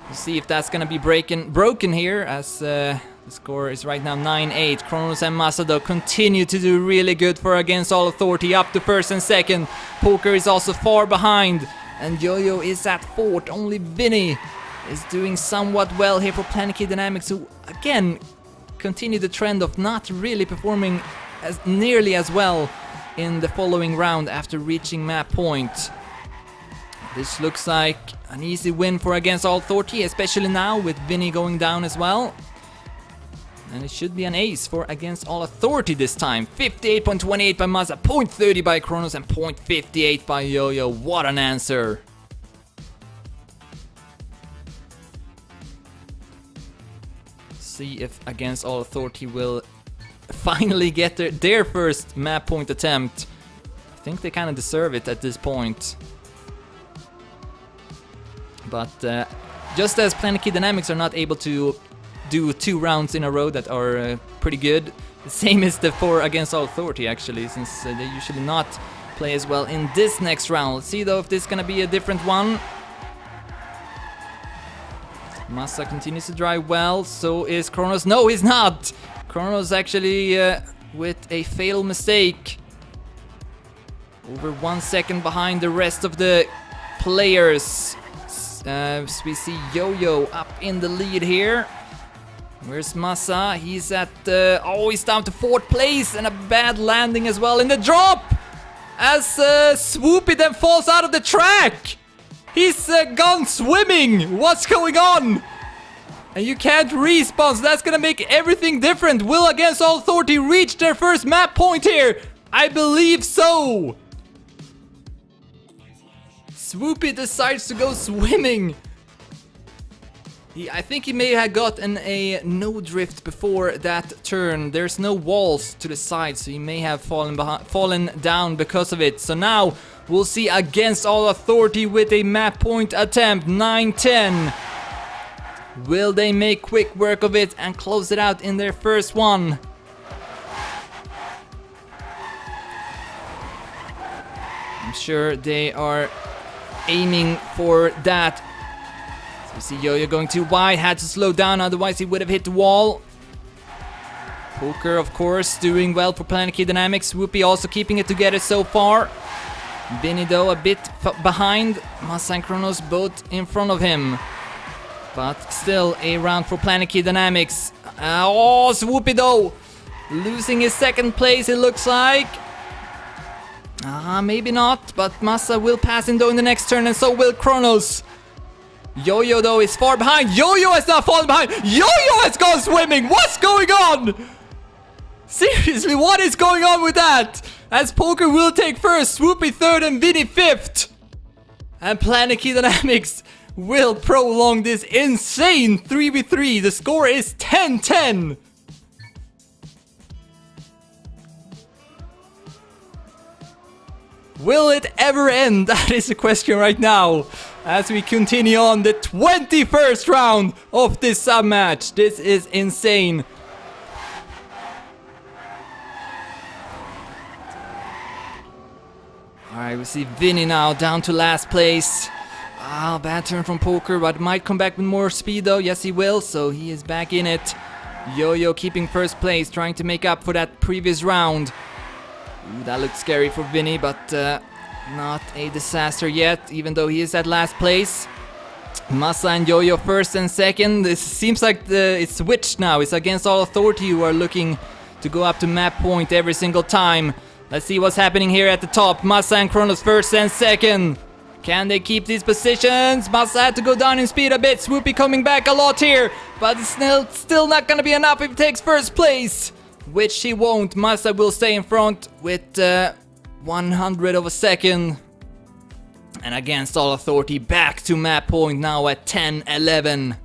We'll see if that's gonna be broken here, as the score is right now 9-8. Kronos and Massa though continue to do really good for Against All Authority, up to 1st and 2nd. Poker is also far behind, and Yo-Yo is at 4th. Only Vinny is doing somewhat well here for Planetkey-Dynamics, who again continue the trend of not really performing as nearly as well in the following round after reaching map point. This looks like an easy win for Against All Authority, especially now with Vinny going down as well. And it should be an ace for Against All Authority this time. 58.28 by Massa, 0.30 by Kronos, and 0.58 by Yo-Yo. What an answer! See if Against All Authority will finally get their first map point attempt. I think they kind of deserve it at this point. But just as Planetkey-Dynamics are not able to do 2 rounds in a row that are pretty good, the same is for Against All Authority actually, since they usually not play as well in this next round. Let's see though if this is gonna be a different one. Massa continues to drive well, so is Kronos. No, he's not! Kronos actually with a fatal mistake. Over 1 second behind the rest of the players. We see Yo-Yo up in the lead here. Where's Massa? He's at oh, he's down to 4th place, and a bad landing as well in the drop, as Swoopy then falls out of the track. He's gone swimming. What's going on? And you can't respawn, so that's gonna make everything different. Will Against All Authority reach their first map point here? I believe so. Swoopy decides to go swimming. I think he may have gotten a no drift before that turn. There's no walls to the side, so he may have fallen down because of it. So now we'll see Against All Authority with a map point attempt, 9-10. Will they make quick work of it and close it out in their first one? I'm sure they are aiming for that. So we see Yo-Yo going too wide, had to slow down, otherwise he would have hit the wall. Poker, of course, doing well for Planetkey-Dynamics. Swoopy also keeping it together so far. Vinny though a bit behind. Massa and Kronos both in front of him. But still a round for Planetkey-Dynamics. Oh, Swoopy though! Losing his second place, it looks like. Maybe not, but Massa will pass him though in the next turn, and so will Kronos. Yo-Yo though is far behind. Yo-Yo has not fallen behind. Yo-Yo has gone swimming. What's going on? Seriously, what is going on with that? As Poker will take first, Swoopy third, and Vinny fifth. And Planetkey-Dynamics will prolong this insane 3v3. The score is 10-10. Will it ever end? That is the question right now. As we continue on the 21st round of this sub-match. This is insane. Alright, we see Vinny now down to last place. Bad turn from Poker, but might come back with more speed though. Yes, he will, so he is back in it. Yo-Yo keeping first place, trying to make up for that previous round. Ooh, that looked scary for Vinny, but not a disaster yet, even though he is at last place. Massa and Yo-Yo first and second. This seems like it's switched now. It's Against All Authority who are looking to go up to map point every single time. Let's see what's happening here at the top. Massa and Kronos first and second. Can they keep these positions? Massa had to go down in speed a bit. Swoopy coming back a lot here, but it's still not gonna be enough if he takes first place, which he won't. Massa will stay in front with 100 of a second. And Against All Authority back to map point now at 10-11.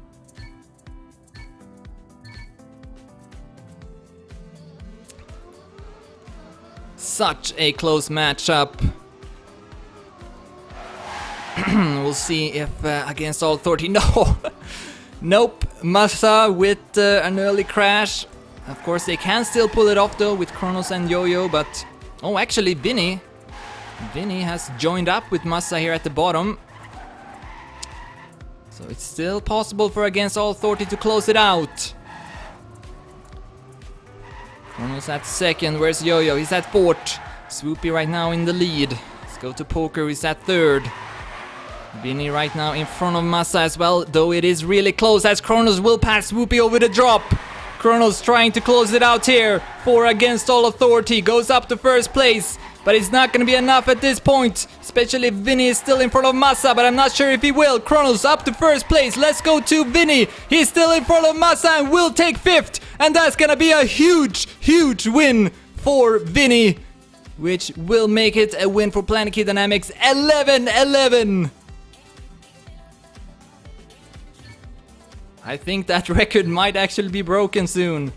Such a close matchup. We'll see if Against All Authority... No! Nope. Massa with an early crash. Of course, they can still pull it off though with Kronos and Yo-Yo, but... Oh, actually, Vinny has joined up with Massa here at the bottom. So it's still possible for Against All Authority to close it out. Kronos at second. Where's Yo-Yo? He's at fourth. Swoopy right now in the lead. Let's go to Poker. He's at third. Vinny right now in front of Massa as well, though it is really close as Kronos will pass Swoopy over the drop. Kronos trying to close it out here for Against All Authority. Goes up to first place, but it's not going to be enough at this point. Especially if Vinny is still in front of Massa, but I'm not sure if he will. Kronos up to first place. Let's go to Vinny. He's still in front of Massa and will take fifth. And that's going to be a huge, huge win for Vinny, which will make it a win for Planetkey-Dynamics. 11-11. I think that record might actually be broken soon.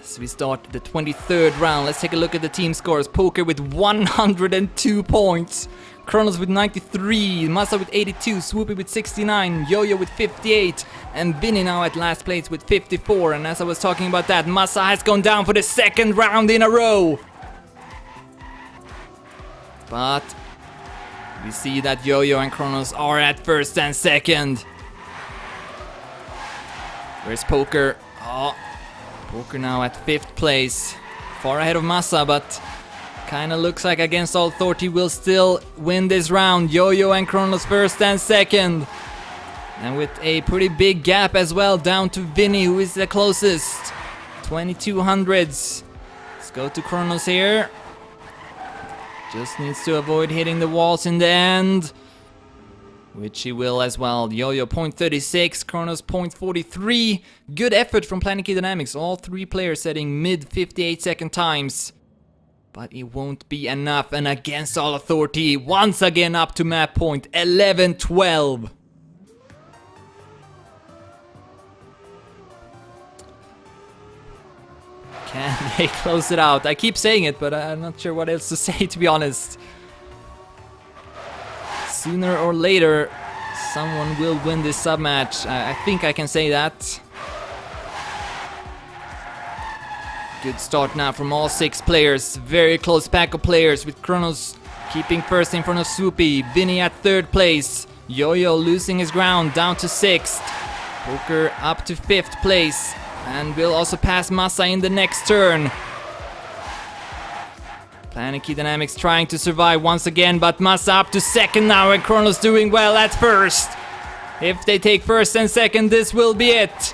As we start the 23rd round, let's take a look at the team scores. Poker with 102 points. Kronos with 93, Massa with 82, Swoopy with 69, Yo-Yo with 58, and Vinny now at last place with 54. And as I was talking about that, Massa has gone down for the second round in a row. But we see that Yo-Yo and Kronos are at first and second. Where's Poker? Oh, Poker now at 5th place. Far ahead of Massa, but kinda looks like Against All Authority will still win this round. Yo-Yo and Kronos first and second. And with a pretty big gap as well down to Vinny, who is the closest. 2200s. Let's go to Kronos here. Just needs to avoid hitting the walls in the end, which he will as well. Yo-Yo 0.36, Kronos 0.43. Good effort from Planetkey-Dynamics. All three players setting mid 58 second times. But it won't be enough, and Against All Authority once again up to map point 11-12. Can they close it out? I keep saying it, but I'm not sure what else to say, to be honest. Sooner or later, someone will win this sub-match. I think I can say that. Good start now from all 6 players. Very close pack of players, with Kronos keeping first in front of Swoopy. Vinny at 3rd place. Yo-Yo losing his ground down to 6th. Poker up to 5th place. And will also pass Massa in the next turn. Planetkey-Dynamics trying to survive once again, but Massa up to second now, and Kronos doing well at first. If they take first and second, this will be it.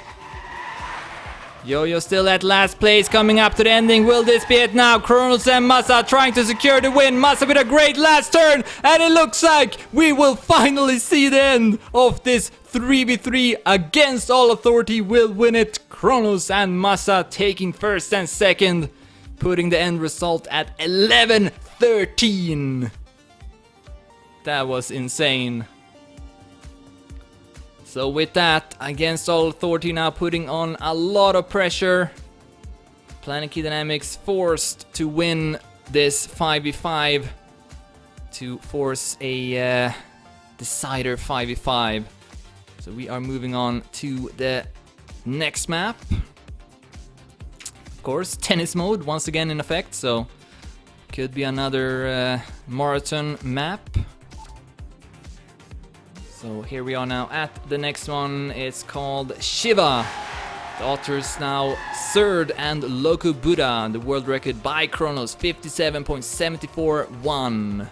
Yo-Yo still at last place, coming up to the ending. Will this be it now? Kronos and Massa trying to secure the win. Massa with a great last turn, and it looks like we will finally see the end of this 3v3 against all authority. Will win it. Kronos and Massa taking first and second, putting the end result at 11-13. That was insane. So with that, against all authority now putting on a lot of pressure. Planetkey-Dynamics forced to win this 5v5 to force a decider 5v5. So we are moving on to the next map. Of course, tennis mode once again in effect, so could be another marathon map. So here we are now at the next one. It's called Shiva. The authors now Surd and Loco Buddha. The world record by Kronos 57.741.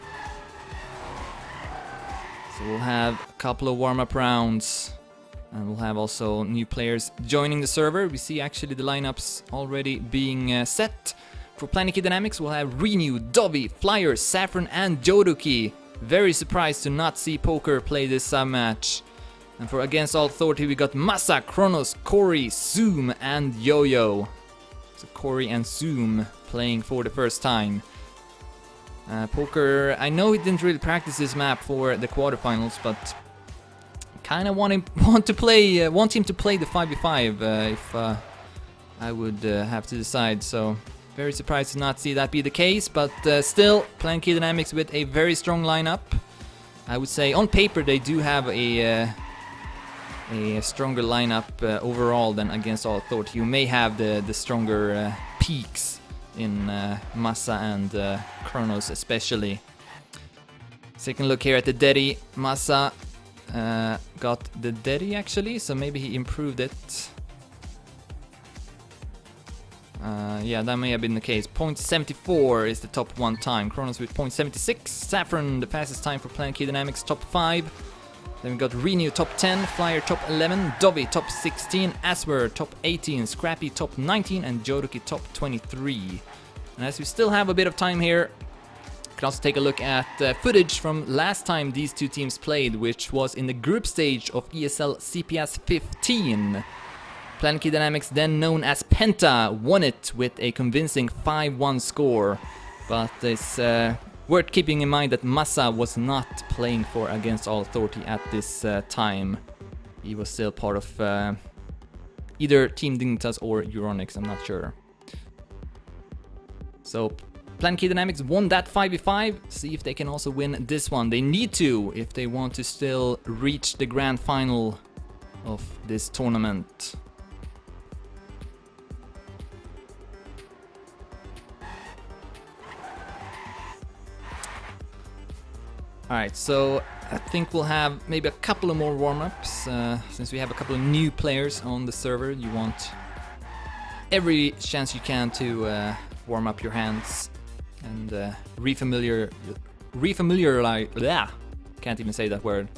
So we'll have a couple of warm-up rounds. And we'll have also new players joining the server. We see actually the lineups already being set. For Planetkey-Dynamics, we'll have Renew, Dovi, Flyer, Saffron, and Jodoki. Very surprised to not see Poker play this sub-match. And for Against All Authority, we got Massa, Kronos, Corey, Zoom, and Yo-Yo. So Corey and Zoom playing for the first time. Poker, I know he didn't really practice this map for the quarterfinals, but kind of want him to play the 5v5 if I would have to decide. So very surprised to not see that be the case, but still, Planetkey-Dynamics with a very strong lineup. I would say on paper they do have a stronger lineup overall than Against All Authority. You may have the stronger peaks in Massa and Kronos especially. Second look here at the Dedi. Massa got the Dedi actually, so maybe he improved it. Yeah, that may have been the case. 0.74 is the top one time. Kronos with 0.76. Saffron, the fastest time for Planetkey-Dynamics, top 5. Then we got Renew, top 10. Flyer, top 11. Dovi, top 16. Aswer, top 18. Scrappy, top 19. And Jodoki, top 23. And as we still have a bit of time here, we can also take a look at footage from last time these two teams played, which was in the group stage of ESL CPS 15. Planetkey-Dynamics, then known as Penta, won it with a convincing 5-1 score. But it's worth keeping in mind that Massa was not playing for Against All Authority at this time. He was still part of either Team Dignitas or Euronics, I'm not sure. So Planetkey-Dynamics won that 5v5. See if they can also win this one. They need to if they want to still reach the grand final of this tournament. Alright, so I think we'll have maybe a couple of more warm-ups. Since we have a couple of new players on the server, you want every chance you can to warm up your hands and refamiliarize. Can't even say that word.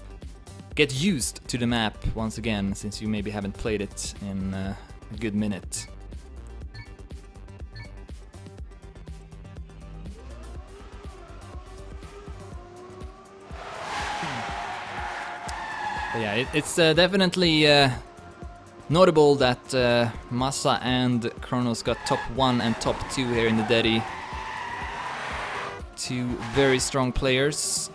Get used to the map once again, since you maybe haven't played it in a good minute. But yeah, it's definitely notable that Massa and Kronos got top 1 and top 2 here in the Dedi. Two very strong players,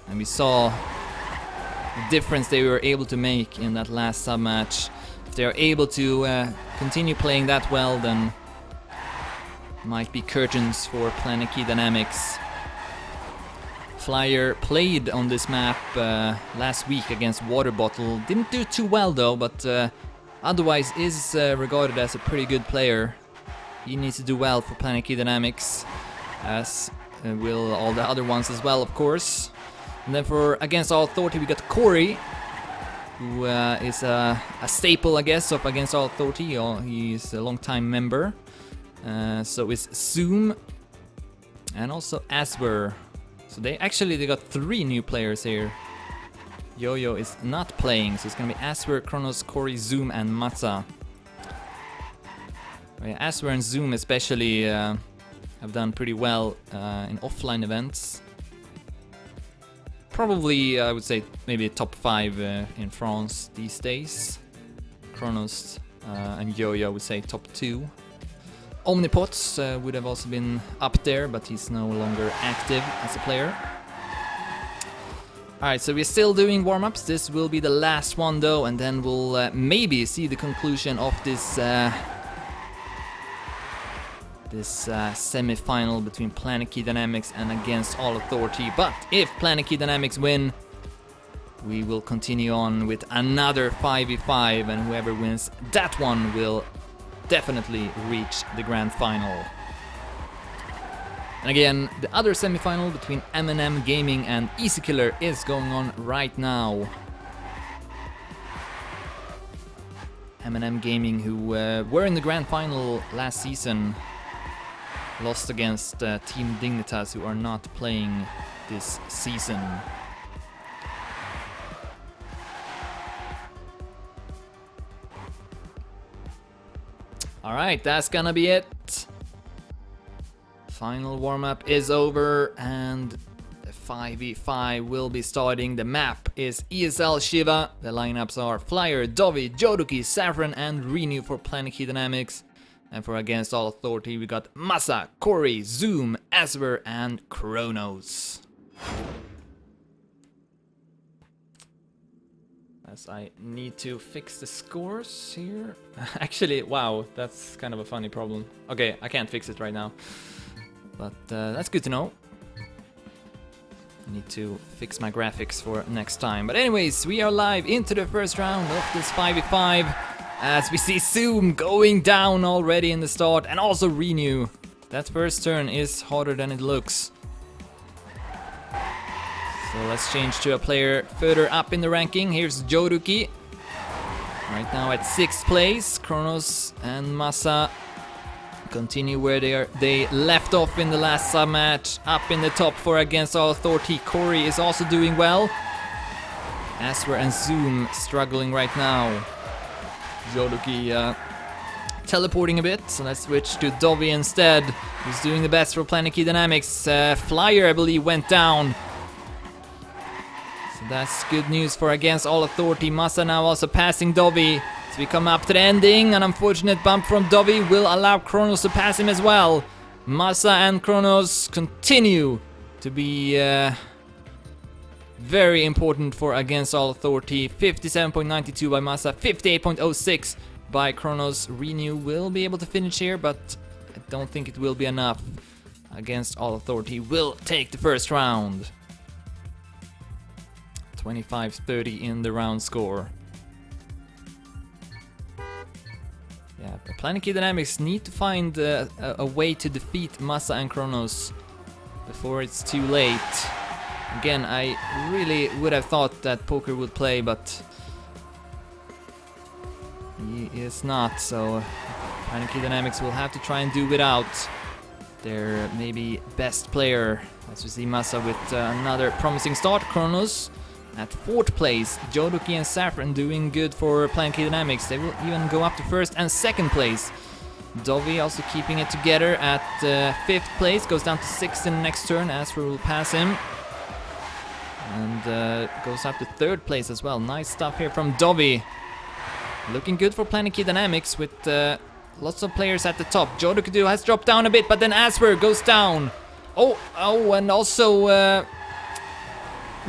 and we saw the difference they were able to make in that last sub-match. If they are able to continue playing that well, then might be curtains for Planetkey-Dynamics. Flyer played on this map last week against Water Bottle. Didn't do too well though, but otherwise is regarded as a pretty good player. He needs to do well for Planetkey-Dynamics, as will all the other ones as well, of course. And then for Against All Authority, we got Corey, who is a staple, I guess, of Against All Authority. He's a long-time member. So is Zoom. And also Aswer. So they got 3 new players here. Yo-Yo is not playing, so it's gonna be Aswer, Kronos, Cory, Zoom, and Masa. Aswer and Zoom especially have done pretty well in offline events. Probably, I would say, maybe top 5 in France these days. Kronos and Yo-Yo, I would say top 2. Omnipots would have also been up there, but he's no longer active as a player. Alright, so we're still doing warm-ups. This will be the last one though, and then we'll maybe see the conclusion of this semi-final between Planetkey-Dynamics and Against All Authority. But if Planetkey-Dynamics win, we will continue on with another 5v5, and whoever wins that one will definitely reach the grand final. And again, the other semi-final between M&M Gaming and Easy Killer is going on right now. M&M Gaming, who were in the grand final last season, lost against Team Dignitas, who are not playing this season. Alright, that's gonna be it. Final warm-up is over and the 5v5 will be starting. The map is ESL Shiva. The lineups are Flyer, Dovi, Joduki, Saffron, and Renew for Planetkey-Dynamics. And for Against All Authority, we got Masa, Cory, Zoom, Aswer, and Kronos. As I need to fix the scores here. Actually, wow, that's kind of a funny problem. Okay, I can't fix it right now. But that's good to know. I need to fix my graphics for next time. But anyways, we are live into the first round of this 5v5. As we see Zoom going down already in the start, and also Renew. That first turn is harder than it looks. So let's change to a player further up in the ranking. Here's Joduki. Right now at 6th place. Kronos and Masa continue where they left off in the last sub-match. Up in the top for Against All Authority. Cory is also doing well. Aswer and Zoom struggling right now. Joduki teleporting a bit, so let's switch to Dovi instead, who's doing the best for Planetkey-Dynamics. Flyer, I believe, went down. So that's good news for Against All Authority. Masa now also passing Dovi. So we come up to the ending. An unfortunate bump from Dovi will allow Kronos to pass him as well. Masa and Kronos continue to be very important for Against All Authority. 57.92 by Masa, 58.06 by Kronos. Renew will be able to finish here, but I don't think it will be enough. Against All Authority will take the first round. 25-30 in the round score. Yeah, but Planetkey-Dynamics need to find a way to defeat Masa and Kronos before it's too late. Again, I really would have thought that Poker would play, but he is not, so Planetkey-Dynamics will have to try and do without their maybe best player. As we see Masa with another promising start. Kronos at 4th place. Joduki and Saffron doing good for Planetkey-Dynamics. They will even go up to 1st and 2nd place. Dovi also keeping it together at 5th place. Goes down to 6th in the next turn. Aswer will pass him. And goes up to 3rd place as well. Nice stuff here from Dovi. Looking good for Planetkey-Dynamics with lots of players at the top. Joduki has dropped down a bit, but then Aswer goes down. Oh, and also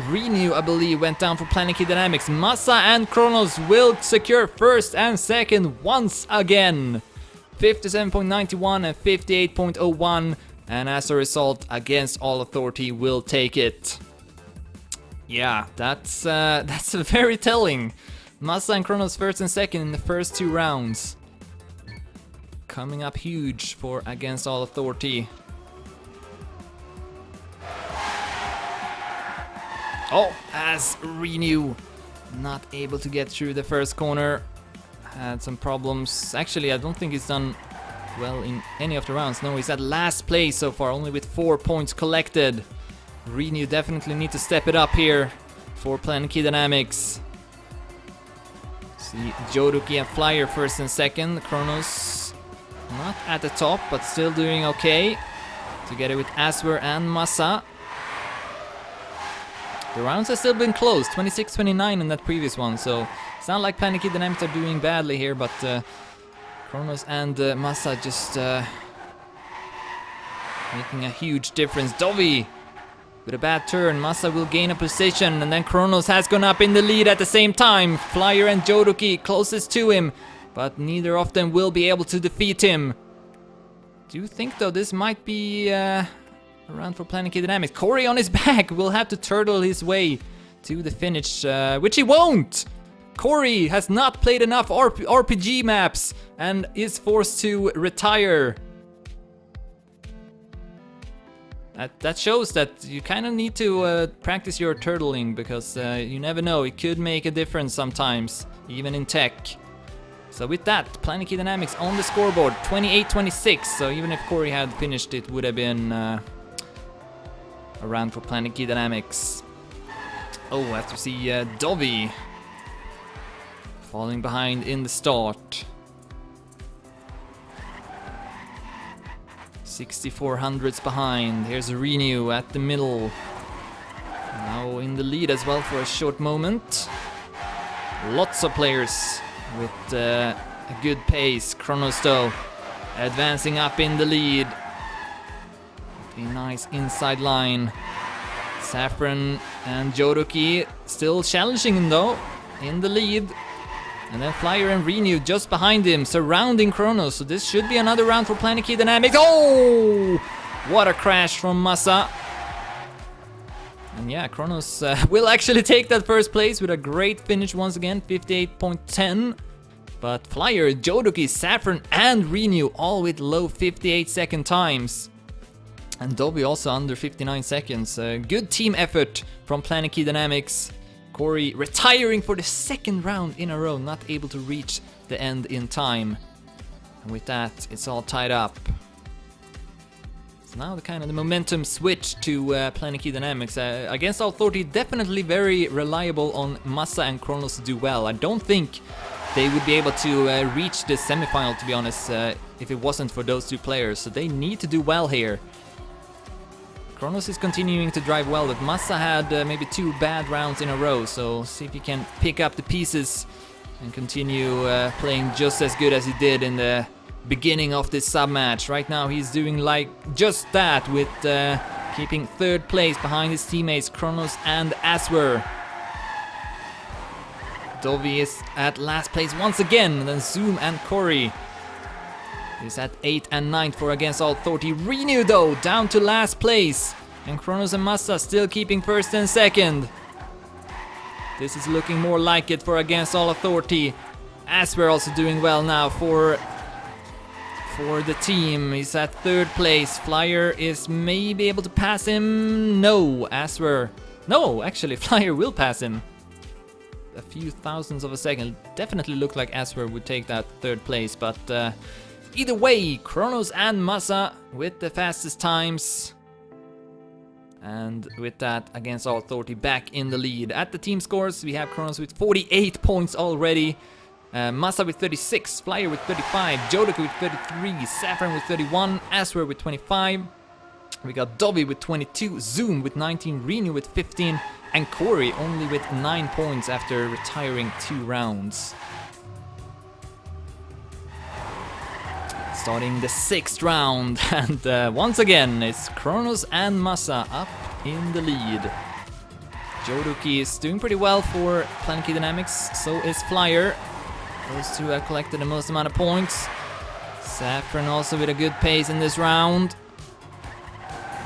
Renew, I believe, went down for Planetkey-Dynamics. Masa and Kronos will secure 1st and 2nd once again. 57.91 and 58.01. And as a result, Against All Authority will take it. Yeah, that's very telling. Masa and Kronos 1st and 2nd in the first 2 rounds. Coming up huge for Against All Authority. Oh, as Renew not able to get through the first corner. Had some problems. Actually, I don't think he's done well in any of the rounds. No, he's at last place so far, only with 4 points collected. Renew definitely need to step it up here for Planetkey-Dynamics. See Joruki and Flyer first and second. Kronos not at the top, but still doing okay. Together with Aswer and Massa. The rounds have still been close, 26-29 in that previous one, so it's not like Planetkey-Dynamics are doing badly here, but Kronos and Massa just making a huge difference. Dovi with a bad turn. Massa will gain a position, and then Kronos has gone up in the lead at the same time. Flyer and Joruki closest to him, but neither of them will be able to defeat him. Do you think, though, this might be a round for Planetkey-Dynamics? Corey on his back will have to turtle his way to the finish, which he won't! Corey has not played enough RPG maps and is forced to retire. That shows that you kind of need to practice your turtling, because you never know, it could make a difference sometimes, even in tech. So with that, Planetkey-Dynamics on the scoreboard, 28-26, so even if Corey had finished, it would have been a round for Planetkey-Dynamics. Oh, I have to see Dovi falling behind in the start. 6400s behind. Here's Renew at the middle. Now in the lead as well for a short moment. Lots of players with a good pace. Kronos though advancing up in the lead. A nice inside line. Saffron and Joruki still challenging him though in the lead. And then Flyer and Renew just behind him, surrounding Kronos. So this should be another round for Planetkey-Dynamics. Oh! What a crash from Massa. And yeah, Kronos will actually take that first place with a great finish once again, 58.10. But Flyer, Joruki, Saffron and Renew all with low 58-second times. And Dobby also under 59 seconds. Good team effort from Planetkey-Dynamics. Corey retiring for the second round in a row, not able to reach the end in time. And with that, it's all tied up. So now the momentum switch to Planetkey-Dynamics. Against Authority, definitely very reliable on Massa and Kronos to do well. I don't think they would be able to reach the semifinal, to be honest, if it wasn't for those two players. So they need to do well here. Kronos is continuing to drive well, but Massa had maybe 2 bad rounds in a row, so see if he can pick up the pieces and continue playing just as good as he did in the beginning of this sub-match. Right now he's doing like just that, with keeping 3rd place behind his teammates Kronos and Aswer. Dovi is at last place once again, then Zoom and Corey is at 8th and 9th for Against All Authority. Renew though, down to last place. And Kronos and Massa still keeping 1st and 2nd. This is looking more like it for Against All Authority. Aswer also doing well now for the team. He's at 3rd place. Flyer is maybe able to pass him. No, Aswer. No, actually Flyer will pass him. A few thousandths of a second. Definitely looked like Aswer would take that 3rd place, but either way, Kronos and Massa with the fastest times. And with that, Against All Authority back in the lead. At the team scores, we have Kronos with 48 points already. Massa with 36, Flyer with 35, Joruki with 33, Saffron with 31, Aswer with 25. We got Dobby with 22, Zoom with 19, Renew with 15, and Corey only with 9 points after retiring 2 rounds. Starting the 6th round, and once again it's Kronos and Massa up in the lead. Joruki is doing pretty well for Planetkey-Dynamics, so is Flyer. Those two have collected the most amount of points. Saffron also with a good pace in this round.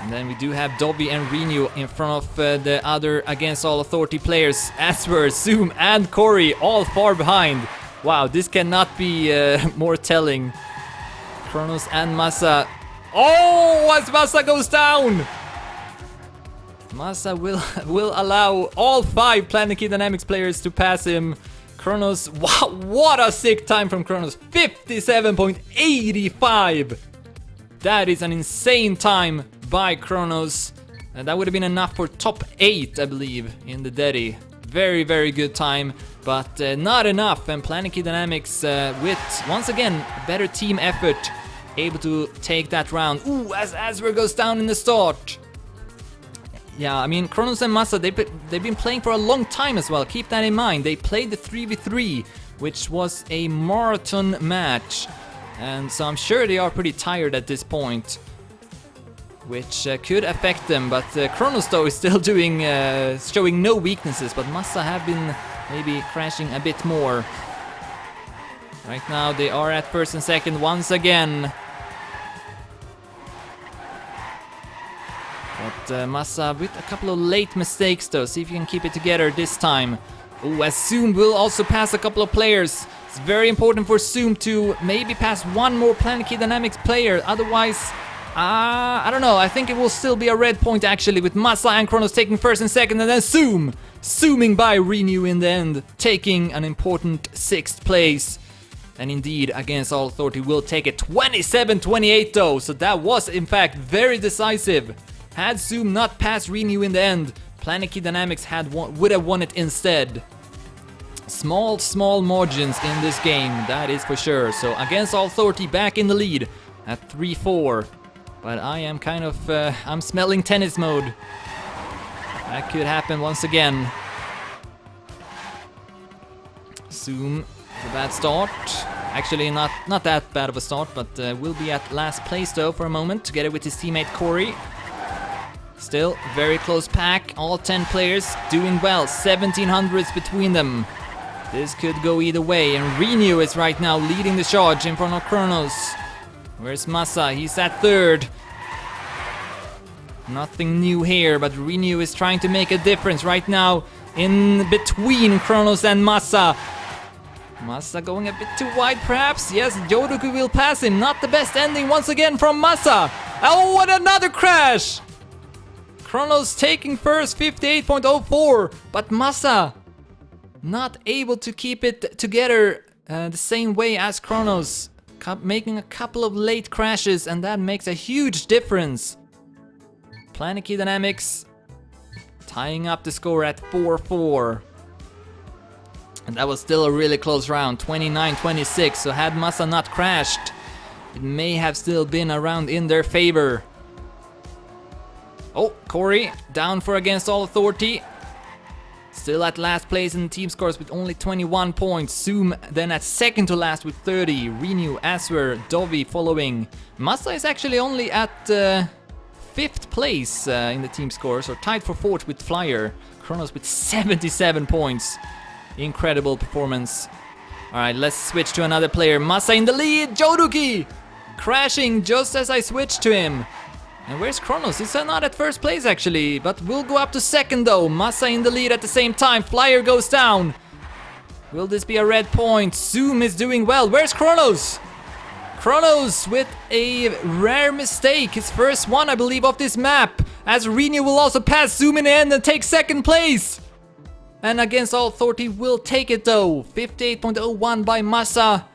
And then we do have Dobby and Renew in front of the other Against All Authority players. Aswer, Zoom and Corey all far behind. Wow, this cannot be more telling. Kronos and Massa. Oh, as Massa goes down! Massa will allow all 5 Planetkey-Dynamics players to pass him Kronos, wow, what a sick time from Kronos, 57.85. That is an insane time by Kronos. And that would have been enough for top 8, I believe, in the Dedi. Very, very good time, but not enough. And Planetkey-Dynamics with, once again, a better team effort, able to take that round. Ooh, as Aswer goes down in the start. Yeah, I mean, Kronos and Massa, they've been playing for a long time as well. Keep that in mind. They played the 3v3, which was a marathon match. And so I'm sure they are pretty tired at this point, which could affect them. But Kronos, though, is still doing, showing no weaknesses. But Massa have been maybe crashing a bit more. Right now, they are at first and second once again. But Massa with a couple of late mistakes, though. See if you can keep it together this time. Oh, as Zoom will also pass a couple of players. It's very important for Zoom to maybe pass one more Planetkey-Dynamics player. Otherwise, I don't know. I think it will still be a red point, actually, with Massa and Kronos taking first and second. And then Zoom, zooming by Renew in the end, taking an important 6th place. And indeed, Against All Authority will take it 27-28, though. So that was, in fact, very decisive. Had Zoom not passed Renew in the end, Planetkey-Dynamics would have won it instead. Small margins in this game, that is for sure. So Against All Authority back in the lead at 3-4. But I am kind of, I'm smelling tennis mode. That could happen once again. Zoom, a bad start. Actually, not that bad of a start, but will be at last place though for a moment, together with his teammate Corey. Still, very close pack, all 10 players doing well, 1700s between them. This could go either way, and Renew is right now leading the charge in front of Kronos. Where's Massa? He's at 3rd. Nothing new here, but Renew is trying to make a difference right now in between Kronos and Massa. Massa going a bit too wide perhaps. Yes, Jodoku will pass him. Not the best ending once again from Massa. Oh, what another crash! Kronos taking first, 58.04, but Massa not able to keep it together the same way as Kronos, making a couple of late crashes, and that makes a huge difference. Planetkey-Dynamics tying up the score at 4-4. And that was still a really close round, 29-26, so had Massa not crashed, it may have still been a round in their favor. Oh, Corey down for Against All Authority. Still at last place in team scores with only 21 points. Zoom then at second to last with 30. Renew, Aswer, Dovi following. Massa is actually only at 5th place in the team scores, or tied for 4th with Flyer. Kronos with 77 points. Incredible performance. Alright, let's switch to another player. Massa in the lead. Jodoki crashing just as I switched to him. And where's Kronos? He's not at first place actually, but we'll go up to second though. Massa in the lead at the same time. Flyer goes down. Will this be a red point? Zoom is doing well. Where's Kronos? Kronos with a rare mistake. His first one, I believe, of this map. As Renew will also pass Zoom in the end and take second place. And Against All Authority will take it though. 58.01 by Massa.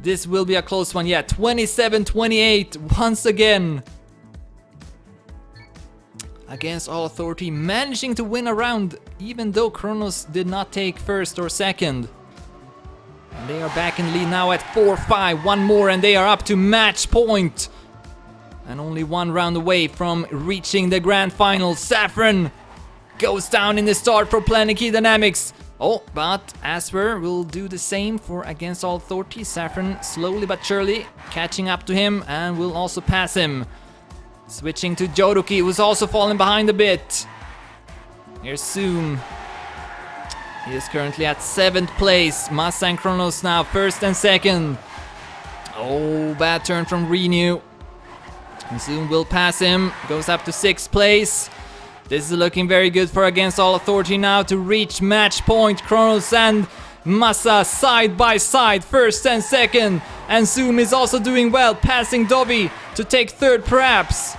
This will be a close one. Yeah, 27-28 once again. Against All Authority managing to win a round, even though Kronos did not take first or second. And they are back in the lead now at 4-5. One more and they are up to match point. And only one round away from reaching the grand final. Saffron goes down in the start for Planetkey-Dynamics. Oh, but Aswer will do the same for Against All Authority. Saffron slowly but surely catching up to him and will also pass him. Switching to Jodoki, who's also falling behind a bit. Here's Zoom. He is currently at 7th place. Massa and Kronos now first and second. Oh, bad turn from Renew. And Zoom will pass him. Goes up to 6th place. This is looking very good for Against All Authority now to reach match point. Kronos and Massa side by side, first and second. And Zoom is also doing well, passing Dovi to take 3rd perhaps.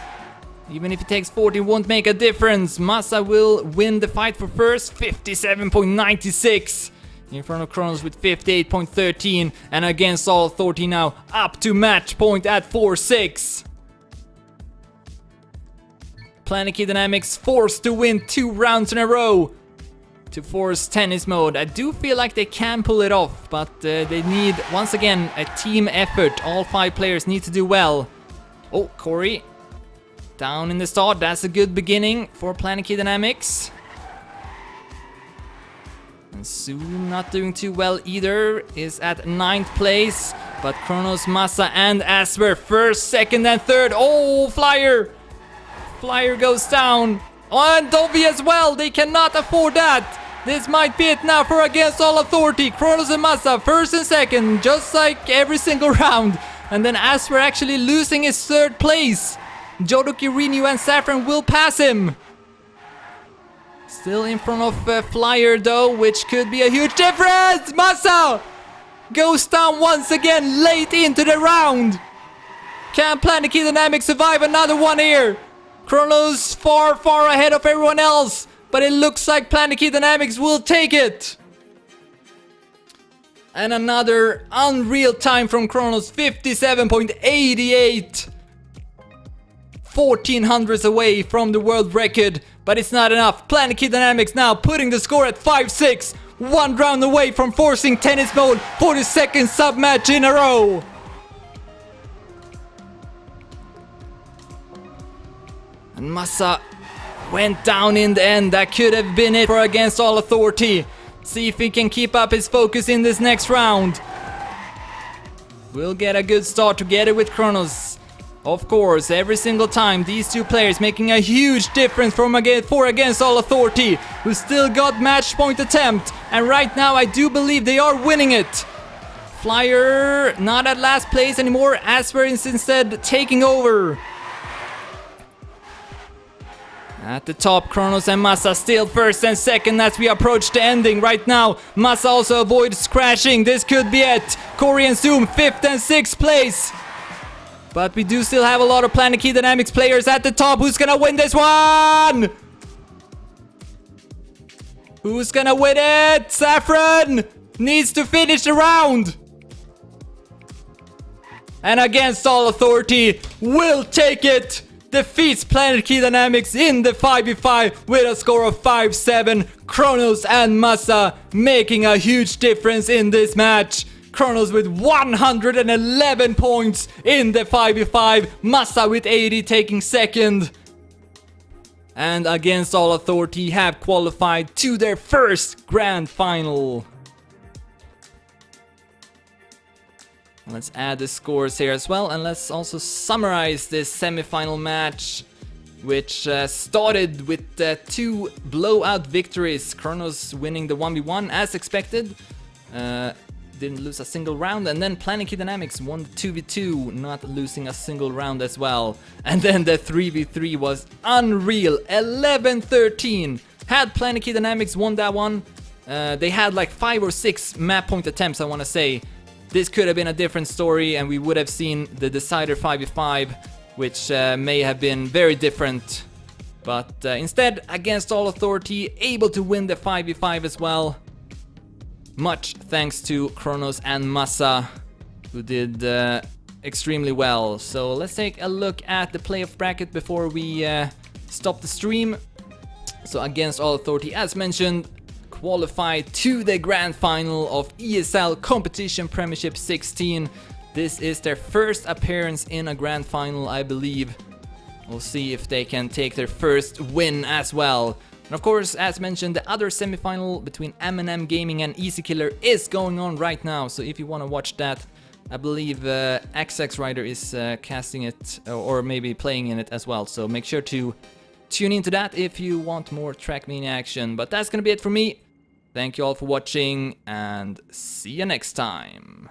Even if he takes 4th, it won't make a difference. Massa will win the fight for first, 57.96. In front of Kronos with 58.13, and against all authority now up to match point at 4-6. Planetkey-Dynamics forced to win 2 rounds in a row to force tennis mode. I do feel like they can pull it off, but they need, once again, a team effort. All 5 players need to do well. Oh, Corey down in the start. That's a good beginning for Planetkey-Dynamics. And Zoom not doing too well either, is at 9th place. But Kronos, Massa and Asper 1st, 2nd and 3rd. Oh, Flyer! Flyer goes down. Oh, and Dovi as well. They cannot afford that. This might be it now for Against All Authority. Kronos and Massa 1st and 2nd, just like every single round. And then Asper actually losing his 3rd place. Jodoki, Renew and Saffron will pass him. Still in front of Flyer though, which could be a huge difference. Massa goes down once again late into the round. Can Planetkey-Dynamics survive another one here? Kronos far ahead of everyone else, but it looks like Planetkey-Dynamics will take it. And another unreal time from Kronos, 57.88. 1400s away from the world record, but it's not enough. Planetkey-Dynamics now putting the score at 5-6. 1 round away from forcing tennis mode for the 2nd sub-match in a row. And Massa went down in the end. That could have been it for Against All Authority. See if he can keep up his focus in this next round. We'll get a good start together with Kronos. Of course, every single time these 2 players making a huge difference for Against All Authority, who still got match point attempt. And right now I do believe they are winning it. Flyer not at last place anymore. Asper is instead taking over. At the top, Kronos and Massa still 1st and 2nd as we approach the ending right now. Massa also avoids crashing. This could be it. Corey and Zoom 5th and 6th place. But we do still have a lot of Planetkey-Dynamics players at the top. Who's gonna win this one? Who's gonna win it? Saffron needs to finish the round. And Against All Authority will take it. Defeats Planetkey-Dynamics in the 5v5 with a score of 5-7. Kronos and Massa making a huge difference in this match. Kronos with 111 points in the 5v5. Massa with 80 taking 2nd. And Against All Authority have qualified to their 1st grand final. Let's add the scores here as well, and let's also summarize this semi-final match, which started with 2 blowout victories. Kronos winning the 1v1 as expected, didn't lose a single round, and then Planetkey-Dynamics won the 2v2, not losing a single round as well. And then the 3v3 was unreal, 11-13. Had Planetkey-Dynamics won that one, they had like 5 or 6 map point attempts, I want to say. This could have been a different story and we would have seen the decider 5v5, which may have been very different. But instead, Against All Authority able to win the 5v5 as well. Much thanks to Kronos and Massa, who did extremely well. So let's take a look at the playoff bracket before we stop the stream. So Against All Authority, as mentioned, qualified to the grand final of ESL Competition Premiership 16. This is their 1st appearance in a grand final, I believe. We'll see if they can take their 1st win as well. And of course, as mentioned, the other semi-final between M&M Gaming and Easy Killer is going on right now. So if you want to watch that, I believe XX Rider is casting it or maybe playing in it as well. So make sure to tune into that if you want more Trackmania action. But that's gonna be it for me. Thank you all for watching and see you next time.